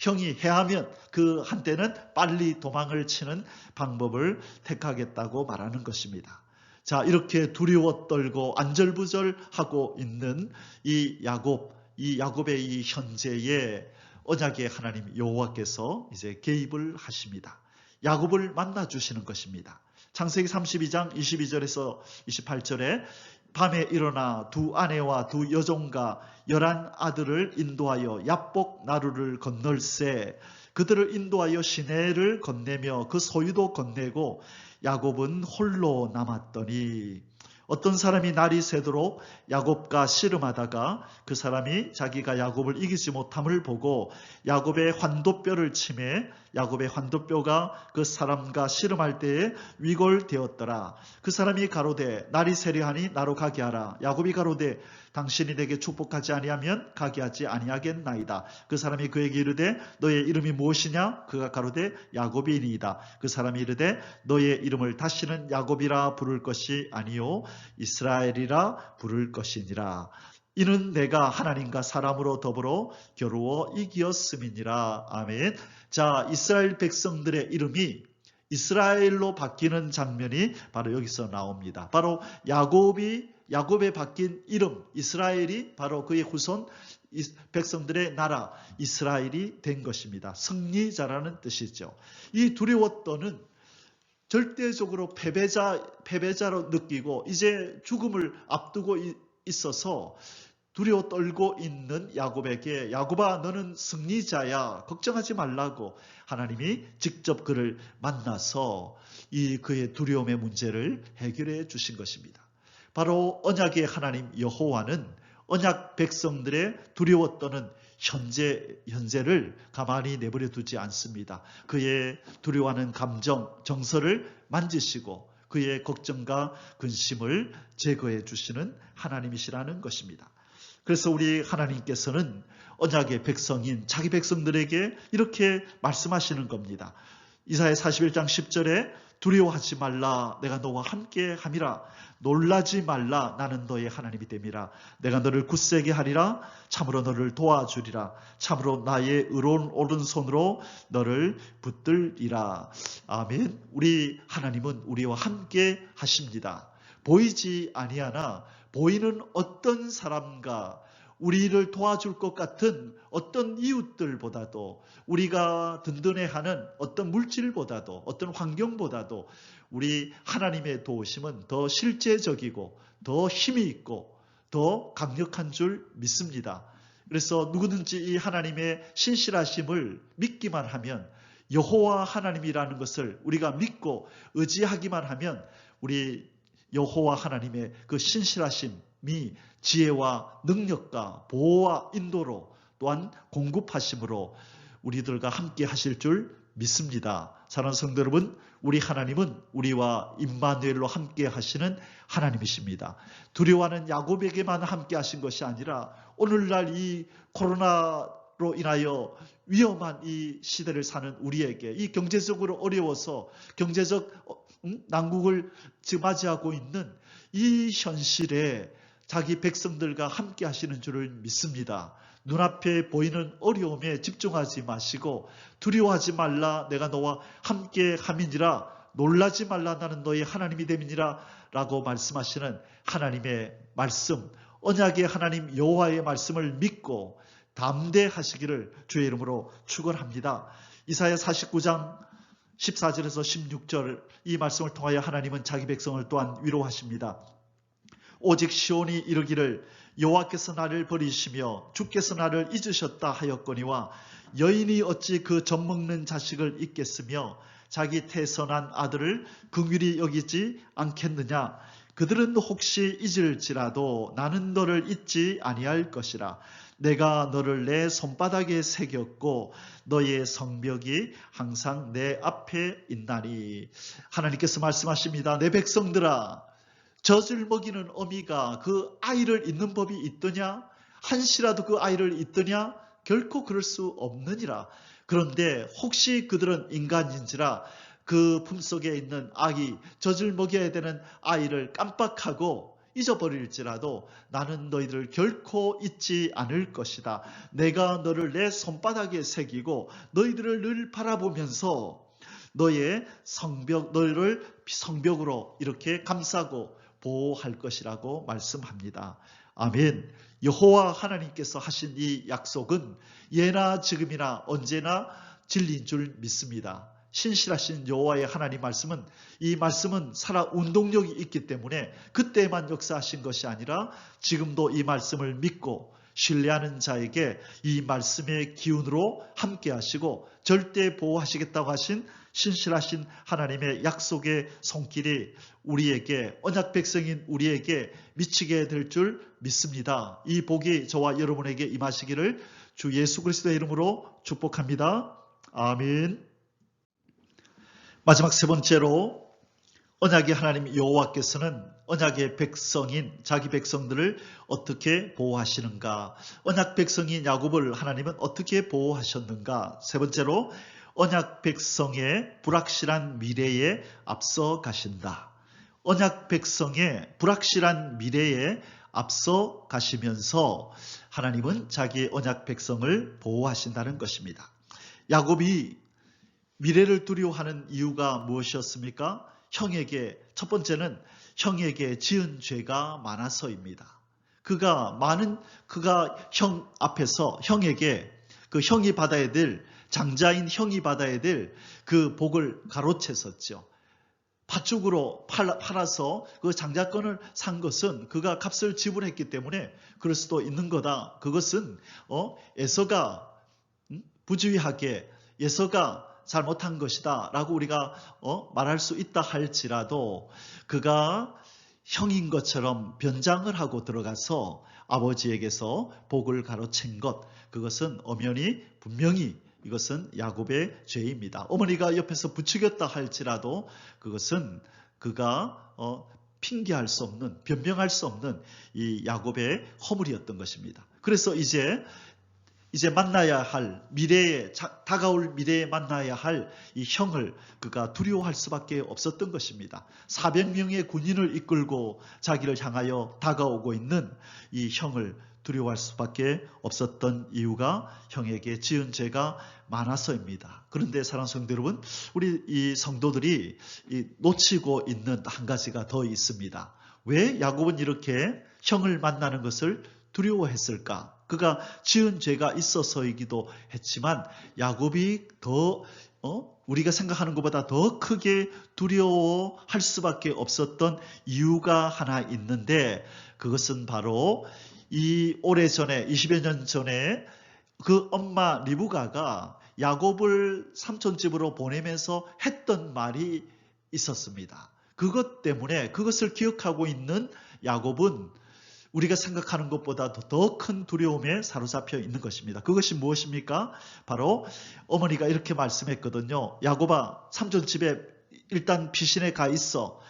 형이 해하면 그 한 떼는 빨리 도망을 치는 방법을 택하겠다고 말하는 것입니다. 자, 이렇게 두려워 떨고 안절부절하고 있는 이 야곱의 이 현재에 언약의 하나님 여호와께서 이제 개입을 하십니다. 야곱을 만나 주시는 것입니다. 창세기 32장 22절에서 28절에 밤에 일어나 두 아내와 두 여종과 11 아들을 인도하여 야복 나루를 건널세 그들을 인도하여 시내를 건네며 그 소유도 건네고 야곱은 홀로 남았더니 어떤 사람이 날이 새도록 야곱과 씨름하다가 그 사람이 자기가 야곱을 이기지 못함을 보고 야곱의 환도뼈를 치매 야곱의 환도뼈가 그 사람과 씨름할 때에 위골되었더라. 그 사람이 가로되 날이 새려하니 나로 가게 하라. 야곱이 가로되 당신이 내게 축복하지 아니하면 가게 하지 아니하겠나이다. 그 사람이 그에게 이르되 너의 이름이 무엇이냐? 그가 가로되 야곱이니이다. 그 사람이 이르되 너의 이름을 다시는 야곱이라 부를 것이 아니요 이스라엘이라 부를 것이니라. 이는 내가 하나님과 사람으로 더불어 겨루어 이기었음이니라. 아멘. 자, 이스라엘 백성들의 이름이 이스라엘로 바뀌는 장면이 바로 여기서 나옵니다. 바로 야곱에 바뀐 이름 이스라엘이 바로 그의 후손 백성들의 나라 이스라엘이 된 것입니다. 승리자라는 뜻이죠. 이 두려웠더는 절대적으로 패배자로 느끼고 이제 죽음을 앞두고 있어서 두려워 떨고 있는 야곱에게 야곱아 너는 승리자야 걱정하지 말라고 하나님이 직접 그를 만나서 그의 두려움의 문제를 해결해 주신 것입니다. 바로 언약의 하나님 여호와는 언약 백성들의 두려워 떠는 현재를 가만히 내버려 두지 않습니다. 그의 두려워하는 감정, 정서를 만지시고 그의 걱정과 근심을 제거해 주시는 하나님이시라는 것입니다. 그래서 우리 하나님께서는 언약의 백성인 자기 백성들에게 이렇게 말씀하시는 겁니다. 이사야 41장 10절에 두려워하지 말라 내가 너와 함께 함이라 놀라지 말라 나는 너의 하나님이 됨이라 내가 너를 굳세게 하리라 참으로 너를 도와주리라 참으로 나의 의로운 오른손으로 너를 붙들리라. 아멘. 우리 하나님은 우리와 함께 하십니다. 보이지 아니하나 보이는 어떤 사람과 우리를 도와줄 것 같은 어떤 이웃들보다도 우리가 든든해하는 어떤 물질보다도 어떤 환경보다도 우리 하나님의 도우심은 더 실제적이고 더 힘이 있고 더 강력한 줄 믿습니다. 그래서 누구든지 이 하나님의 신실하심을 믿기만 하면 여호와 하나님이라는 것을 우리가 믿고 의지하기만 하면 우리 여호와 하나님의 그 신실하심이 지혜와 능력과 보호와 인도로 또한 공급하심으로 우리들과 함께 하실 줄 믿습니다. 사랑하는 성도 여러분, 우리 하나님은 우리와 임마누엘로 함께 하시는 하나님이십니다. 두려워하는 야곱에게만 함께 하신 것이 아니라 오늘날 이 코로나로 인하여 위험한 이 시대를 사는 우리에게 이 경제적으로 어려워서 경제적 난국을 지금 맞이하고 있는 이 현실에 자기 백성들과 함께 하시는 줄을 믿습니다. 눈앞에 보이는 어려움에 집중하지 마시고 두려워하지 말라 내가 너와 함께 함이니라 놀라지 말라 나는 너의 하나님이 됨이니라 라고 말씀하시는 하나님의 말씀 언약의 하나님 여호와의 말씀을 믿고 담대하시기를 주의 이름으로 축원합니다. 이사야 49장 14절에서 16절 이 말씀을 통하여 하나님은 자기 백성을 또한 위로하십니다. 오직 시온이 이르기를 여호와께서 나를 버리시며 주께서 나를 잊으셨다 하였거니와 여인이 어찌 그 젖먹는 자식을 잊겠으며 자기 태선한 아들을 긍휼히 여기지 않겠느냐. 그들은 혹시 잊을지라도 나는 너를 잊지 아니할 것이라. 내가 너를 내 손바닥에 새겼고 너의 성벽이 항상 내 앞에 있나니. 하나님께서 말씀하십니다. 내 백성들아 젖을 먹이는 어미가 그 아이를 잊는 법이 있더냐? 한시라도 그 아이를 잊더냐? 결코 그럴 수 없느니라. 그런데 혹시 그들은 인간인지라 그 품속에 있는 아기, 젖을 먹여야 되는 아이를 깜빡하고 잊어버릴지라도 나는 너희들을 결코 잊지 않을 것이다. 내가 너를 내 손바닥에 새기고 너희들을 늘 바라보면서 너희를 성벽으로 이렇게 감싸고 보호할 것이라고 말씀합니다. 아멘. 여호와 하나님께서 하신 이 약속은 예나 지금이나 언제나 진리인 줄 믿습니다. 신실하신 여호와의 하나님 말씀은, 이 말씀은 살아 운동력이 있기 때문에 그때만 역사하신 것이 아니라 지금도 이 말씀을 믿고 신뢰하는 자에게 이 말씀의 기운으로 함께 하시고 절대 보호하시겠다고 하신 신실하신 하나님의 약속의 손길이 우리에게, 언약 백성인 우리에게 미치게 될 줄 믿습니다. 이 복이 저와 여러분에게 임하시기를 주 예수 그리스도의 이름으로 축복합니다. 아멘. 마지막 세 번째로, 언약의 하나님 여호와께서는 언약의 백성인 자기 백성들을 어떻게 보호하시는가? 언약 백성인 야곱을 하나님은 어떻게 보호하셨는가? 세 번째로, 언약 백성의 불확실한 미래에 앞서 가신다. 언약 백성의 불확실한 미래에 앞서 가시면서 하나님은 자기의 언약 백성을 보호하신다는 것입니다. 야곱이 미래를 두려워하는 이유가 무엇이었습니까? 첫 번째는 형에게 지은 죄가 많아서입니다. 그가 형 앞에서 형에게, 그 형이 받아야 될, 장자인 형이 받아야 될 그 복을 가로챘었죠. 팥죽으로 팔아서 그 장자권을 산 것은 그가 값을 지불했기 때문에 그럴 수도 있는 거다. 그것은 에서가 부주의하게, 에서가 잘못한 것이다 라고 우리가 말할 수 있다 할지라도, 그가 형인 것처럼 변장을 하고 들어가서 아버지에게서 복을 가로챈 것, 그것은 엄연히 분명히 이것은 야곱의 죄입니다. 어머니가 옆에서 부추겼다 할지라도 그것은 그가 핑계할 수 없는, 변명할 수 없는 이 야곱의 허물이었던 것입니다. 그래서 이제 만나야 할 미래에, 다가올 미래에 만나야 할 이 형을 그가 두려워할 수밖에 없었던 것입니다. 400명의 군인을 이끌고 자기를 향하여 다가오고 있는 이 형을 두려워할 수밖에 없었던 이유가 형에게 지은 죄가 많아서입니다. 그런데 사랑하는 성도 여러분, 우리 이 성도들이 놓치고 있는 한 가지가 더 있습니다. 왜 야곱은 이렇게 형을 만나는 것을 두려워했을까? 그가 지은 죄가 있어서이기도 했지만 야곱이 더 우리가 생각하는 것보다 더 크게 두려워할 수밖에 없었던 이유가 하나 있는데, 그것은 바로 이 오래전에, 20여 년 전에 그 엄마 리브가가 야곱을 삼촌집으로 보내면서 했던 말이 있었습니다. 그것 때문에, 그것을 기억하고 있는 야곱은 우리가 생각하는 것보다 더 큰 두려움에 사로잡혀 있는 것입니다. 그것이 무엇입니까? 바로 어머니가 이렇게 말씀했거든요. 야곱아, 삼촌집에 일단 피신해 가 있어.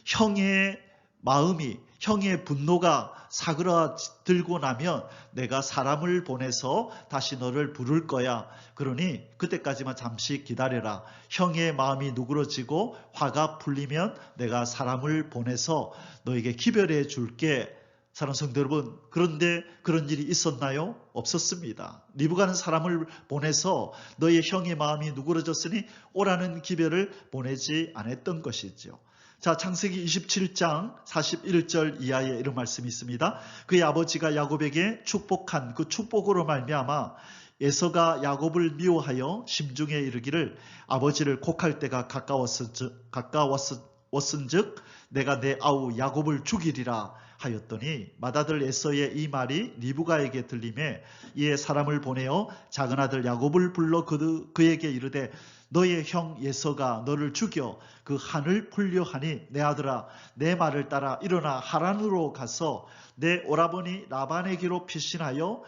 형의 마음이, 형의 분노가 사그라들고 나면 내가 사람을 보내서 다시 너를 부를 거야. 그러니 그때까지만 잠시 기다려라. 형의 마음이 누그러지고 화가 풀리면 내가 사람을 보내서 너에게 기별해 줄게. 사랑하는 성도 여러분, 그런데 그런 일이 있었나요? 없었습니다. 리브가는 사람을 보내서 너의 형의 마음이 누그러졌으니 오라는 기별을 보내지 않았던 것이죠. 자, 창세기 27장 41절 이하에 이런 말씀이 있습니다. 그의 아버지가 야곱에게 축복한 그 축복으로 말미암아 에서가 야곱을 미워하여 심중에 이르기를 아버지를 곡할 때가 가까웠은즉 내가 내 아우 야곱을 죽이리라 하였더니 맏아들 에서의 이 말이 리브가에게 들림에 이에 사람을 보내어 작은 아들 야곱을 불러 그에게 이르되 너의 형 에서가 너를 죽여 그 한을 풀려 하니 내 아들아 내 말을 따라 일어나 하란으로 가서 내 오라버니 라반에게로 피신하여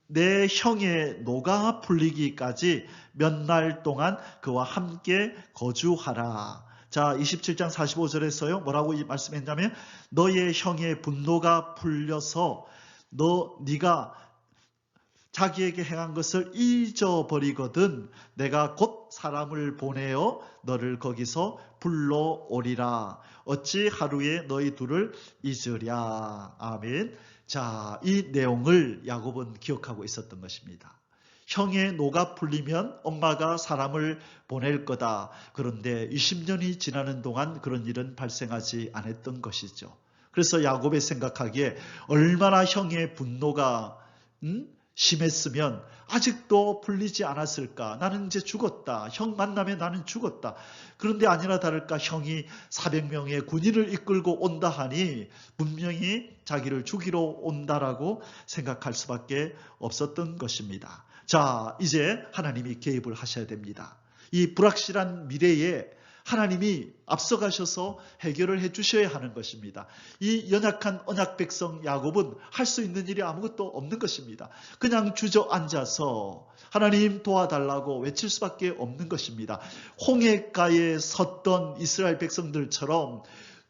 내 형의 노가 풀리기까지 몇 날 동안 그와 함께 거주하라. 자, 27장 45절에서요. 뭐라고 말씀했냐면 너의 형의 분노가 풀려서 네가 자기에게 행한 것을 잊어버리거든 내가 곧 사람을 보내어 너를 거기서 불러오리라. 어찌 하루에 너희 둘을 잊으랴. 아멘. 자, 이 내용을 야곱은 기억하고 있었던 것입니다. 형의 노가 풀리면 엄마가 사람을 보낼 거다. 그런데 20년이 지나는 동안 그런 일은 발생하지 않았던 것이죠. 그래서 야곱이 생각하기에 얼마나 형의 분노가 심했으면 아직도 풀리지 않았을까. 나는 이제 죽었다. 형 만나면 나는 죽었다. 그런데 아니나 다를까 형이 400명의 군인을 이끌고 온다 하니 분명히 자기를 죽이러 온다라고 생각할 수밖에 없었던 것입니다. 자, 이제 하나님이 개입을 하셔야 됩니다. 이 불확실한 미래에 하나님이 앞서가셔서 해결을 해 주셔야 하는 것입니다. 이 연약한 언약 백성 야곱은 할 수 있는 일이 아무것도 없는 것입니다. 그냥 주저앉아서 하나님 도와달라고 외칠 수밖에 없는 것입니다. 홍해가에 섰던 이스라엘 백성들처럼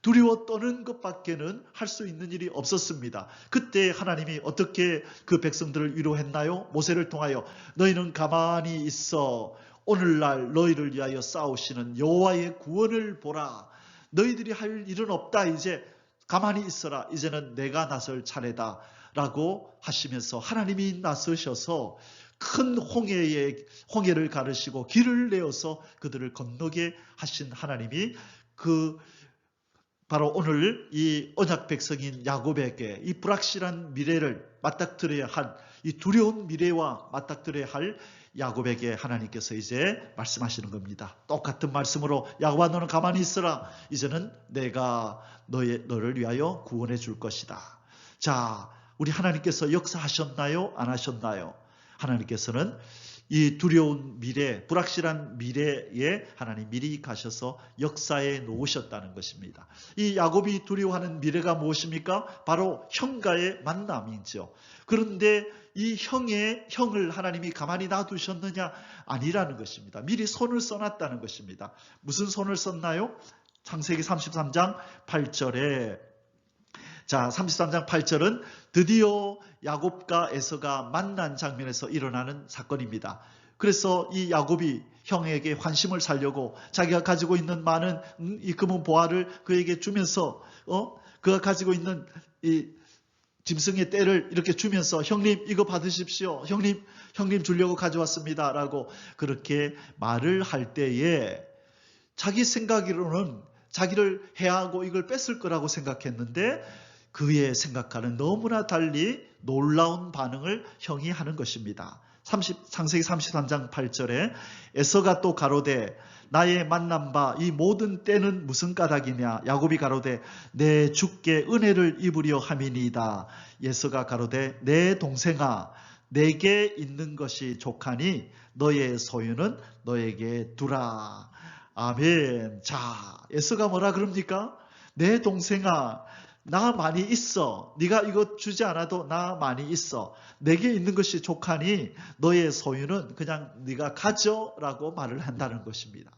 두려워 떠는 것밖에는 할 수 있는 일이 없었습니다. 그때 하나님이 어떻게 그 백성들을 위로했나요? 모세를 통하여 너희는 가만히 있어 오늘날 너희를 위하여 싸우시는 여호와의 구원을 보라. 너희들이 할 일은 없다. 이제 가만히 있어라. 이제는 내가 나설 차례다 라고 하시면서 하나님이 나서셔서 큰 홍해를 가르시고 길을 내어서 그들을 건너게 하신 하나님이 바로 오늘 이 언약 백성인 야곱에게 이 불확실한 미래를 맞닥뜨려야 할, 이 두려운 미래와 맞닥뜨려야 할 야곱에게 하나님께서 이제 말씀하시는 겁니다. 똑같은 말씀으로 야곱아 너는 가만히 있어라. 이제는 내가 너를 위하여 구원해 줄 것이다. 자, 우리 하나님께서 역사하셨나요? 안 하셨나요? 하나님께서는 이 두려운 미래, 불확실한 미래에 하나님 미리 가셔서 역사에 놓으셨다는 것입니다. 이 야곱이 두려워하는 미래가 무엇입니까? 바로 형과의 만남이죠. 그런데 이 형을 하나님이 가만히 놔두셨느냐? 아니라는 것입니다. 미리 손을 써놨다는 것입니다. 무슨 손을 썼나요? 창세기 33장 8절에 자, 33장 8절은 드디어 야곱과 에서가 만난 장면에서 일어나는 사건입니다. 그래서 이 야곱이 형에게 환심을 살려고 자기가 가지고 있는 많은 이 금은 보화를 그에게 주면서 그가 가지고 있는 이 짐승의 떼를 이렇게 주면서 형님 이거 받으십시오. 형님 주려고 가져왔습니다. 라고 그렇게 말을 할 때에 자기 생각으로는 자기를 해하고 이걸 뺐을 거라고 생각했는데 그의 생각과는 너무나 달리 놀라운 반응을 형이 하는 것입니다. 창세기 33장 8절에 에서가 또 가로되 나의 만난 바 이 모든 때는 무슨 까닭이냐. 야곱이 가로되 내 주께 은혜를 입으려 함이니이다. 에서가 가로되 내 동생아 내게 있는 것이 족하니 너의 소유는 너에게 두라. 아멘. 자, 에서가 뭐라 그럽니까? 내 동생아 나 많이 있어. 네가 이거 주지 않아도 나 많이 있어. 내게 있는 것이 족하니 너의 소유는 그냥 네가 가져라고 말을 한다는 것입니다.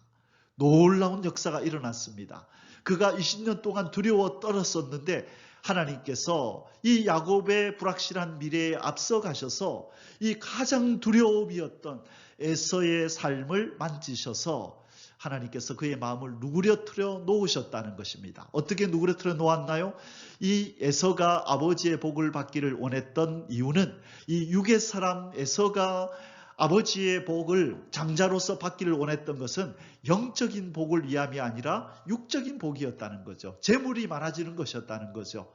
놀라운 역사가 일어났습니다. 그가 20년 동안 두려워 떨었었는데 하나님께서 이 야곱의 불확실한 미래에 앞서 가셔서 이 가장 두려움이었던 에서의 삶을 만지셔서 하나님께서 그의 마음을 누그러뜨려 놓으셨다는 것입니다. 어떻게 누그러뜨려 놓았나요? 이 에서가 아버지의 복을 받기를 원했던 이유는 이 육의 사람 에서가 아버지의 복을 장자로서 받기를 원했던 것은 영적인 복을 위함이 아니라 육적인 복이었다는 거죠. 재물이 많아지는 것이었다는 거죠.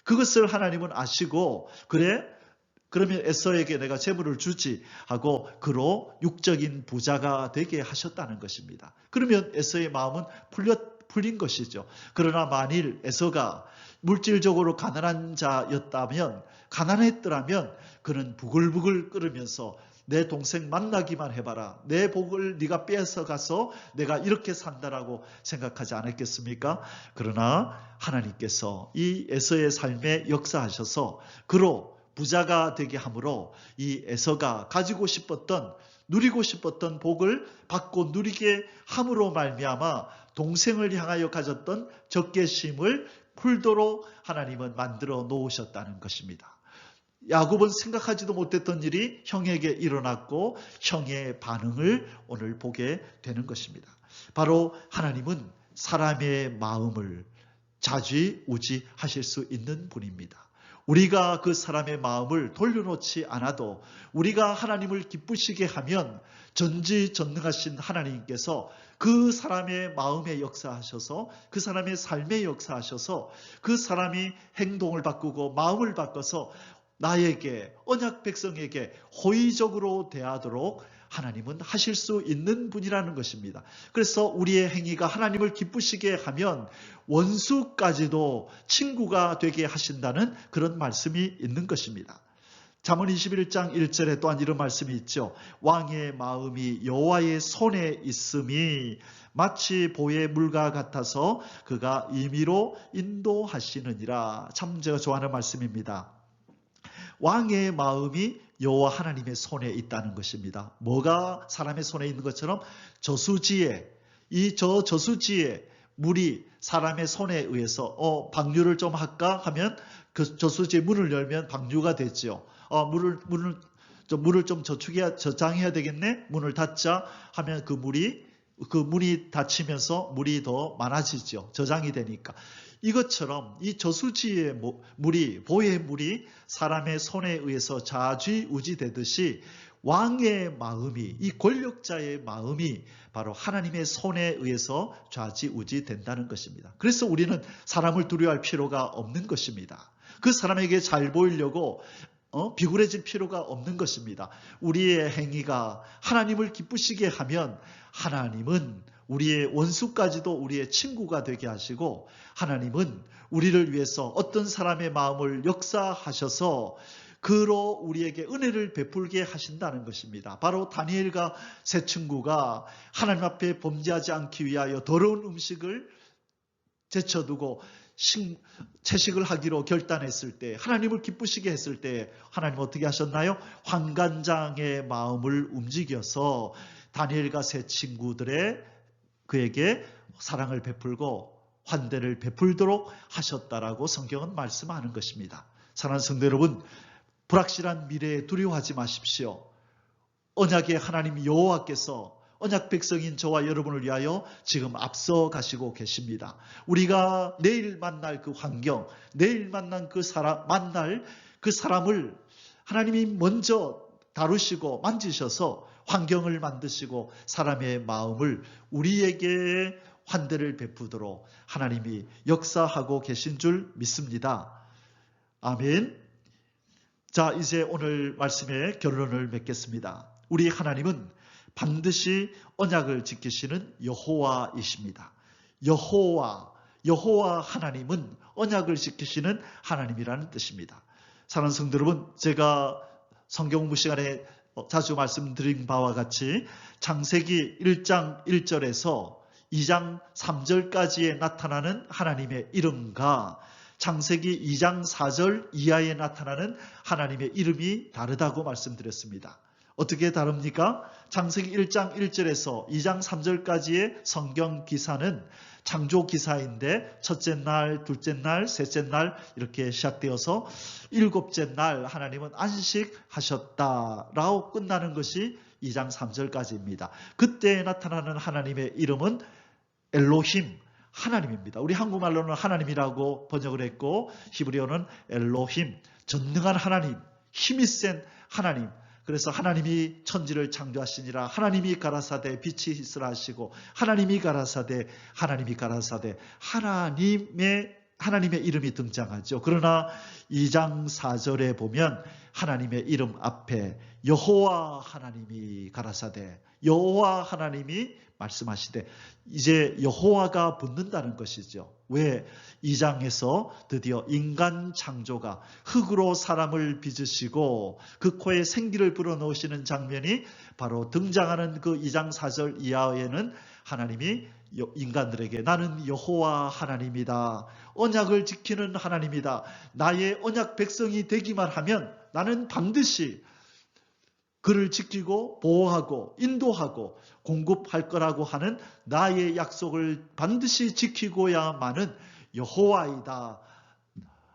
그것을 하나님은 아시고 그러면 에서에게 내가 재물을 주지 하고 그로 육적인 부자가 되게 하셨다는 것입니다. 그러면 에서의 마음은 풀린 것이죠. 그러나 만일 에서가 물질적으로 가난한 자였다면, 가난했더라면 그는 부글부글 끓으면서 내 동생 만나기만 해봐라. 내 복을 네가 뺏어가서 내가 이렇게 산다라고 생각하지 않았겠습니까? 그러나 하나님께서 이 에서의 삶에 역사하셔서 그로 부자가 되게 함으로 이 에서가 가지고 싶었던 누리고 싶었던 복을 받고 누리게 함으로 말미암아 동생을 향하여 가졌던 적개심을 풀도록 하나님은 만들어 놓으셨다는 것입니다. 야곱은 생각하지도 못했던 일이 형에게 일어났고 형의 반응을 오늘 보게 되는 것입니다. 바로 하나님은 사람의 마음을 좌지우지하실 수 있는 분입니다. 우리가 그 사람의 마음을 돌려놓지 않아도 우리가 하나님을 기쁘시게 하면 전지전능하신 하나님께서 그 사람의 마음에 역사하셔서 그 사람의 삶에 역사하셔서 그 사람이 행동을 바꾸고 마음을 바꿔서 나에게 언약 백성에게 호의적으로 대하도록 하나님은 하실 수 있는 분이라는 것입니다. 그래서 우리의 행위가 하나님을 기쁘시게 하면 원수까지도 친구가 되게 하신다는 그런 말씀이 있는 것입니다. 잠언 21장 1절에 또한 이런 말씀이 있죠. 왕의 마음이 여호와의 손에 있음이 마치 보의 물과 같아서 그가 임의로 인도하시느니라. 참 제가 좋아하는 말씀입니다. 왕의 마음이 여호와 하나님의 손에 있다는 것입니다. 뭐가 사람의 손에 있는 것처럼 저수지에 저수지에 물이 사람의 손에 의해서 방류를 좀 할까 하면 그 저수지에 문을 열면 방류가 되죠. 물을 좀 저장해야 되겠네. 문을 닫자 하면 그 문이 닫히면서 물이 더 많아지죠. 저장이 되니까. 이것처럼 이 저수지의 보의 물이 사람의 손에 의해서 좌지우지되듯이 왕의 마음이, 이 권력자의 마음이 바로 하나님의 손에 의해서 좌지우지된다는 것입니다. 그래서 우리는 사람을 두려워할 필요가 없는 것입니다. 그 사람에게 잘 보이려고 비굴해질 필요가 없는 것입니다. 우리의 행위가 하나님을 기쁘시게 하면 하나님은 우리의 원수까지도 우리의 친구가 되게 하시고, 하나님은 우리를 위해서 어떤 사람의 마음을 역사하셔서 그로 우리에게 은혜를 베풀게 하신다는 것입니다. 바로 다니엘과 세 친구가 하나님 앞에 범죄하지 않기 위하여 더러운 음식을 제쳐두고 채식을 하기로 결단했을 때, 하나님을 기쁘시게 했을 때 하나님 어떻게 하셨나요? 환관장의 마음을 움직여서 다니엘과 세 친구들의 그에게 사랑을 베풀고 환대를 베풀도록 하셨다라고 성경은 말씀하는 것입니다. 사랑하는 성도 여러분, 불확실한 미래에 두려워하지 마십시오. 언약의 하나님 여호와께서 언약 백성인 저와 여러분을 위하여 지금 앞서 가시고 계십니다. 우리가 내일 만날 그 환경, 내일 만난 만날 그 사람을 하나님이 먼저 다루시고 만지셔서 환경을 만드시고 사람의 마음을 우리에게 환대를 베푸도록 하나님이 역사하고 계신 줄 믿습니다. 아멘. 자, 이제 오늘 말씀의 결론을 맺겠습니다. 우리 하나님은 반드시 언약을 지키시는 여호와이십니다. 여호와 하나님은 언약을 지키시는 하나님이라는 뜻입니다. 사랑하는 성도 여러분, 제가 성경 공부 시간에 자주 말씀드린 바와 같이 창세기 1장 1절에서 2장 3절까지에 나타나는 하나님의 이름과 창세기 2장 4절 이하에 나타나는 하나님의 이름이 다르다고 말씀드렸습니다. 어떻게 다릅니까? 창세기 1장 1절에서 2장 3절까지의 성경 기사는 창조 기사인데 첫째 날, 둘째 날, 셋째 날 이렇게 시작되어서 일곱째 날 하나님은 안식하셨다라고 끝나는 것이 2장 3절까지입니다. 그때 나타나는 하나님의 이름은 엘로힘, 하나님입니다. 우리 한국말로는 하나님이라고 번역을 했고 히브리어는 엘로힘, 전능한 하나님, 힘이 센 하나님. 그래서 하나님이 천지를 창조하시니라 하나님이 가라사대 빛이 있으라 하시고 하나님이 가라사대 하나님의 이름이 등장하죠. 그러나 2장 4절에 보면 하나님의 이름 앞에 여호와 하나님이 가라사대 여호와 하나님이 말씀하시되 이제 여호와가 붙는다는 것이죠. 왜? 2장에서 드디어 인간 창조가 흙으로 사람을 빚으시고 그 코에 생기를 불어넣으시는 장면이 바로 등장하는 그 2장 4절 이하에는 하나님이 인간들에게 나는 여호와 하나님이다. 언약을 지키는 하나님이다. 나의 언약 백성이 되기만 하면 나는 반드시 그를 지키고 보호하고 인도하고 공급할 거라고 하는 나의 약속을 반드시 지키고야만은 여호와이다.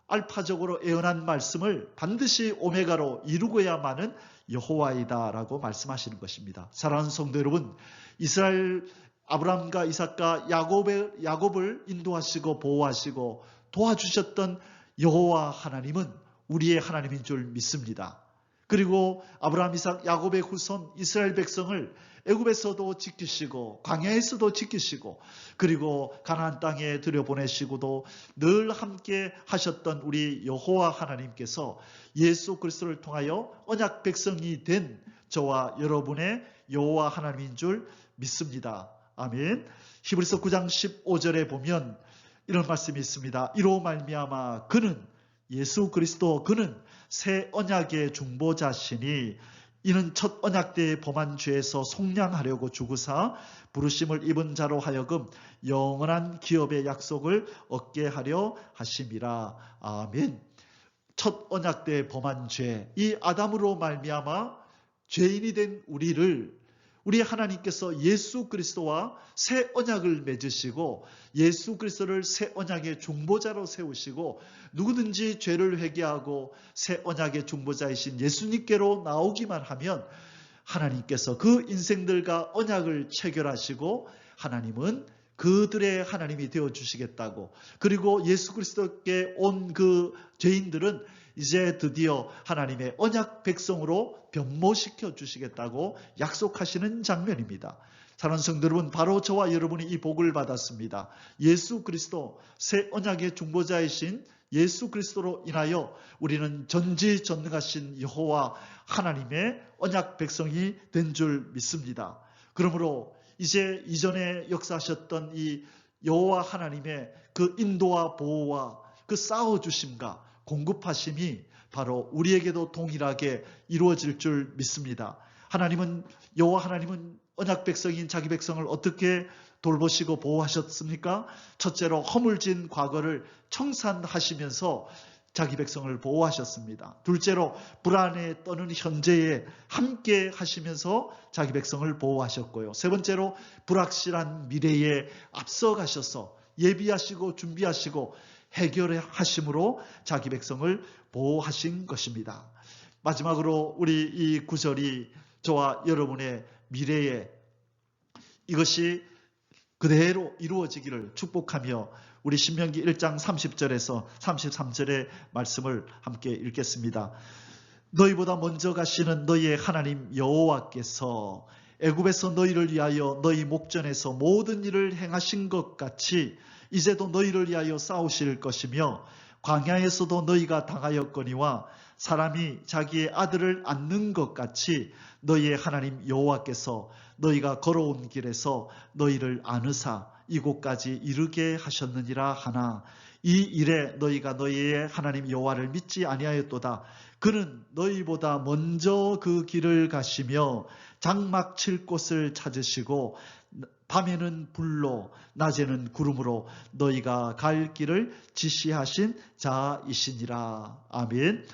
알파적으로 예언한 말씀을 반드시 오메가로 이루고야만은 여호와이다라고 말씀하시는 것입니다. 사랑하는 성도 여러분, 이스라엘 아브라함과 이삭과 야곱을 인도하시고 보호하시고 도와주셨던 여호와 하나님은 우리의 하나님인 줄 믿습니다. 그리고 아브라함, 이삭, 야곱의 후손 이스라엘 백성을 애굽에서도 지키시고 광야에서도 지키시고 그리고 가나안 땅에 들여보내시고도 늘 함께 하셨던 우리 여호와 하나님께서 예수 그리스도를 통하여 언약 백성이 된 저와 여러분의 여호와 하나님인 줄 믿습니다. 아멘. 히브리서 9장 15절에 보면 이런 말씀이 있습니다. 이로 말미암아 그는 예수 그리스도 그는 새 언약의 중보자시니 이는 첫 언약 때의 범한 죄에서 속량하려고 죽으사 부르심을 입은 자로 하여금 영원한 기업의 약속을 얻게 하려 하심이라. 아멘. 첫 언약 때의 범한 죄, 이 아담으로 말미암아 죄인이 된 우리 하나님께서 예수 그리스도와 새 언약을 맺으시고 예수 그리스도를 새 언약의 중보자로 세우시고 누구든지 죄를 회개하고 새 언약의 중보자이신 예수님께로 나오기만 하면 하나님께서 그 인생들과 언약을 체결하시고 하나님은 그들의 하나님이 되어주시겠다고, 그리고 예수 그리스도께 온 그 죄인들은 이제 드디어 하나님의 언약 백성으로 변모시켜 주시겠다고 약속하시는 장면입니다. 사랑하는 성도 여러분, 바로 저와 여러분이 이 복을 받았습니다. 예수 그리스도 새 언약의 중보자이신 예수 그리스도로 인하여 우리는 전지전능하신 여호와 하나님의 언약 백성이 된 줄 믿습니다. 그러므로 이제 이전에 역사하셨던 이 여호와 하나님의 그 인도와 보호와 그 싸워주심과 공급하심이 바로 우리에게도 동일하게 이루어질 줄 믿습니다. 여호와 하나님은 언약 백성인 자기 백성을 어떻게 돌보시고 보호하셨습니까? 첫째로 허물진 과거를 청산하시면서 자기 백성을 보호하셨습니다. 둘째로 불안에 떠는 현재에 함께 하시면서 자기 백성을 보호하셨고요. 세 번째로 불확실한 미래에 앞서가셔서 예비하시고 준비하시고 해결하심으로 자기 백성을 보호하신 것입니다. 마지막으로 우리 이 구절이 저와 여러분의 미래에 이것이 그대로 이루어지기를 축복하며 우리 신명기 1장 30절에서 33절의 말씀을 함께 읽겠습니다. 너희보다 먼저 가시는 너희의 하나님 여호와께서 애굽에서 너희를 위하여 너희 목전에서 모든 일을 행하신 것 같이 이제도 너희를 위하여 싸우실 것이며 광야에서도 너희가 당하였거니와 사람이 자기의 아들을 안는 것 같이 너희의 하나님 여호와께서 너희가 걸어온 길에서 너희를 안으사 이곳까지 이르게 하셨느니라 하나 이 일에 너희가 너희의 하나님 여호와를 믿지 아니하였도다. 그는 너희보다 먼저 그 길을 가시며 장막 칠 곳을 찾으시고 밤에는 불로 낮에는 구름으로 너희가 갈 길을 지시하신 자이시니라. 아멘.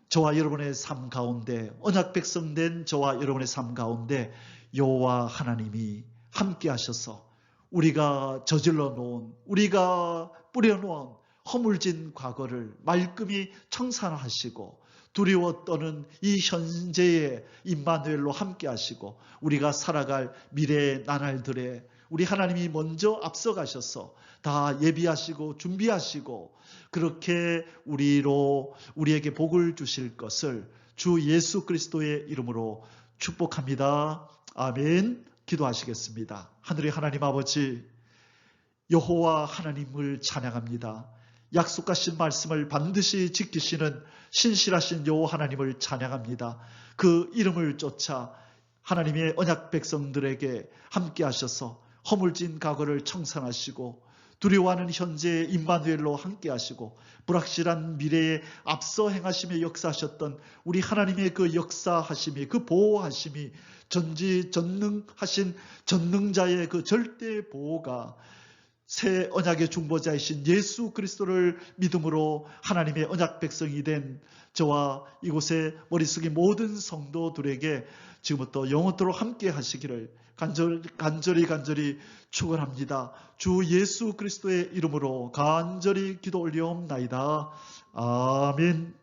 저와 여러분의 삶 가운데, 언약 백성 된 저와 여러분의 삶 가운데 여호와 하나님이 함께 하셔서 우리가 저질러 놓은, 우리가 뿌려놓은 허물진 과거를 말끔히 청산하시고 두려워 떠는 이 현재의 임마누엘로 함께 하시고 우리가 살아갈 미래의 나날들에 우리 하나님이 먼저 앞서가셔서 다 예비하시고 준비하시고 그렇게 우리에게 복을 주실 것을 주 예수 그리스도의 이름으로 축복합니다. 아멘. 기도하시겠습니다. 하늘의 하나님 아버지, 여호와 하나님을 찬양합니다. 약속하신 말씀을 반드시 지키시는 신실하신 여호와 하나님을 찬양합니다. 그 이름을 쫓아 하나님의 언약 백성들에게 함께 하셔서 허물진 과거를 청산하시고 두려워하는 현재의 임마누엘로 함께 하시고 불확실한 미래에 앞서 행하시며 역사하셨던 우리 하나님의 그 역사하심이, 그 보호하심이 전지전능하신 전능자의 그 절대 보호가 새 언약의 중보자이신 예수 그리스도를 믿음으로 하나님의 언약 백성이 된 저와 이곳에 머리 숙인 모든 성도들에게 지금부터 영원토록 함께 하시기를 간절히 축원합니다. 주 예수 그리스도의 이름으로 간절히 기도 올리옵나이다. 아멘.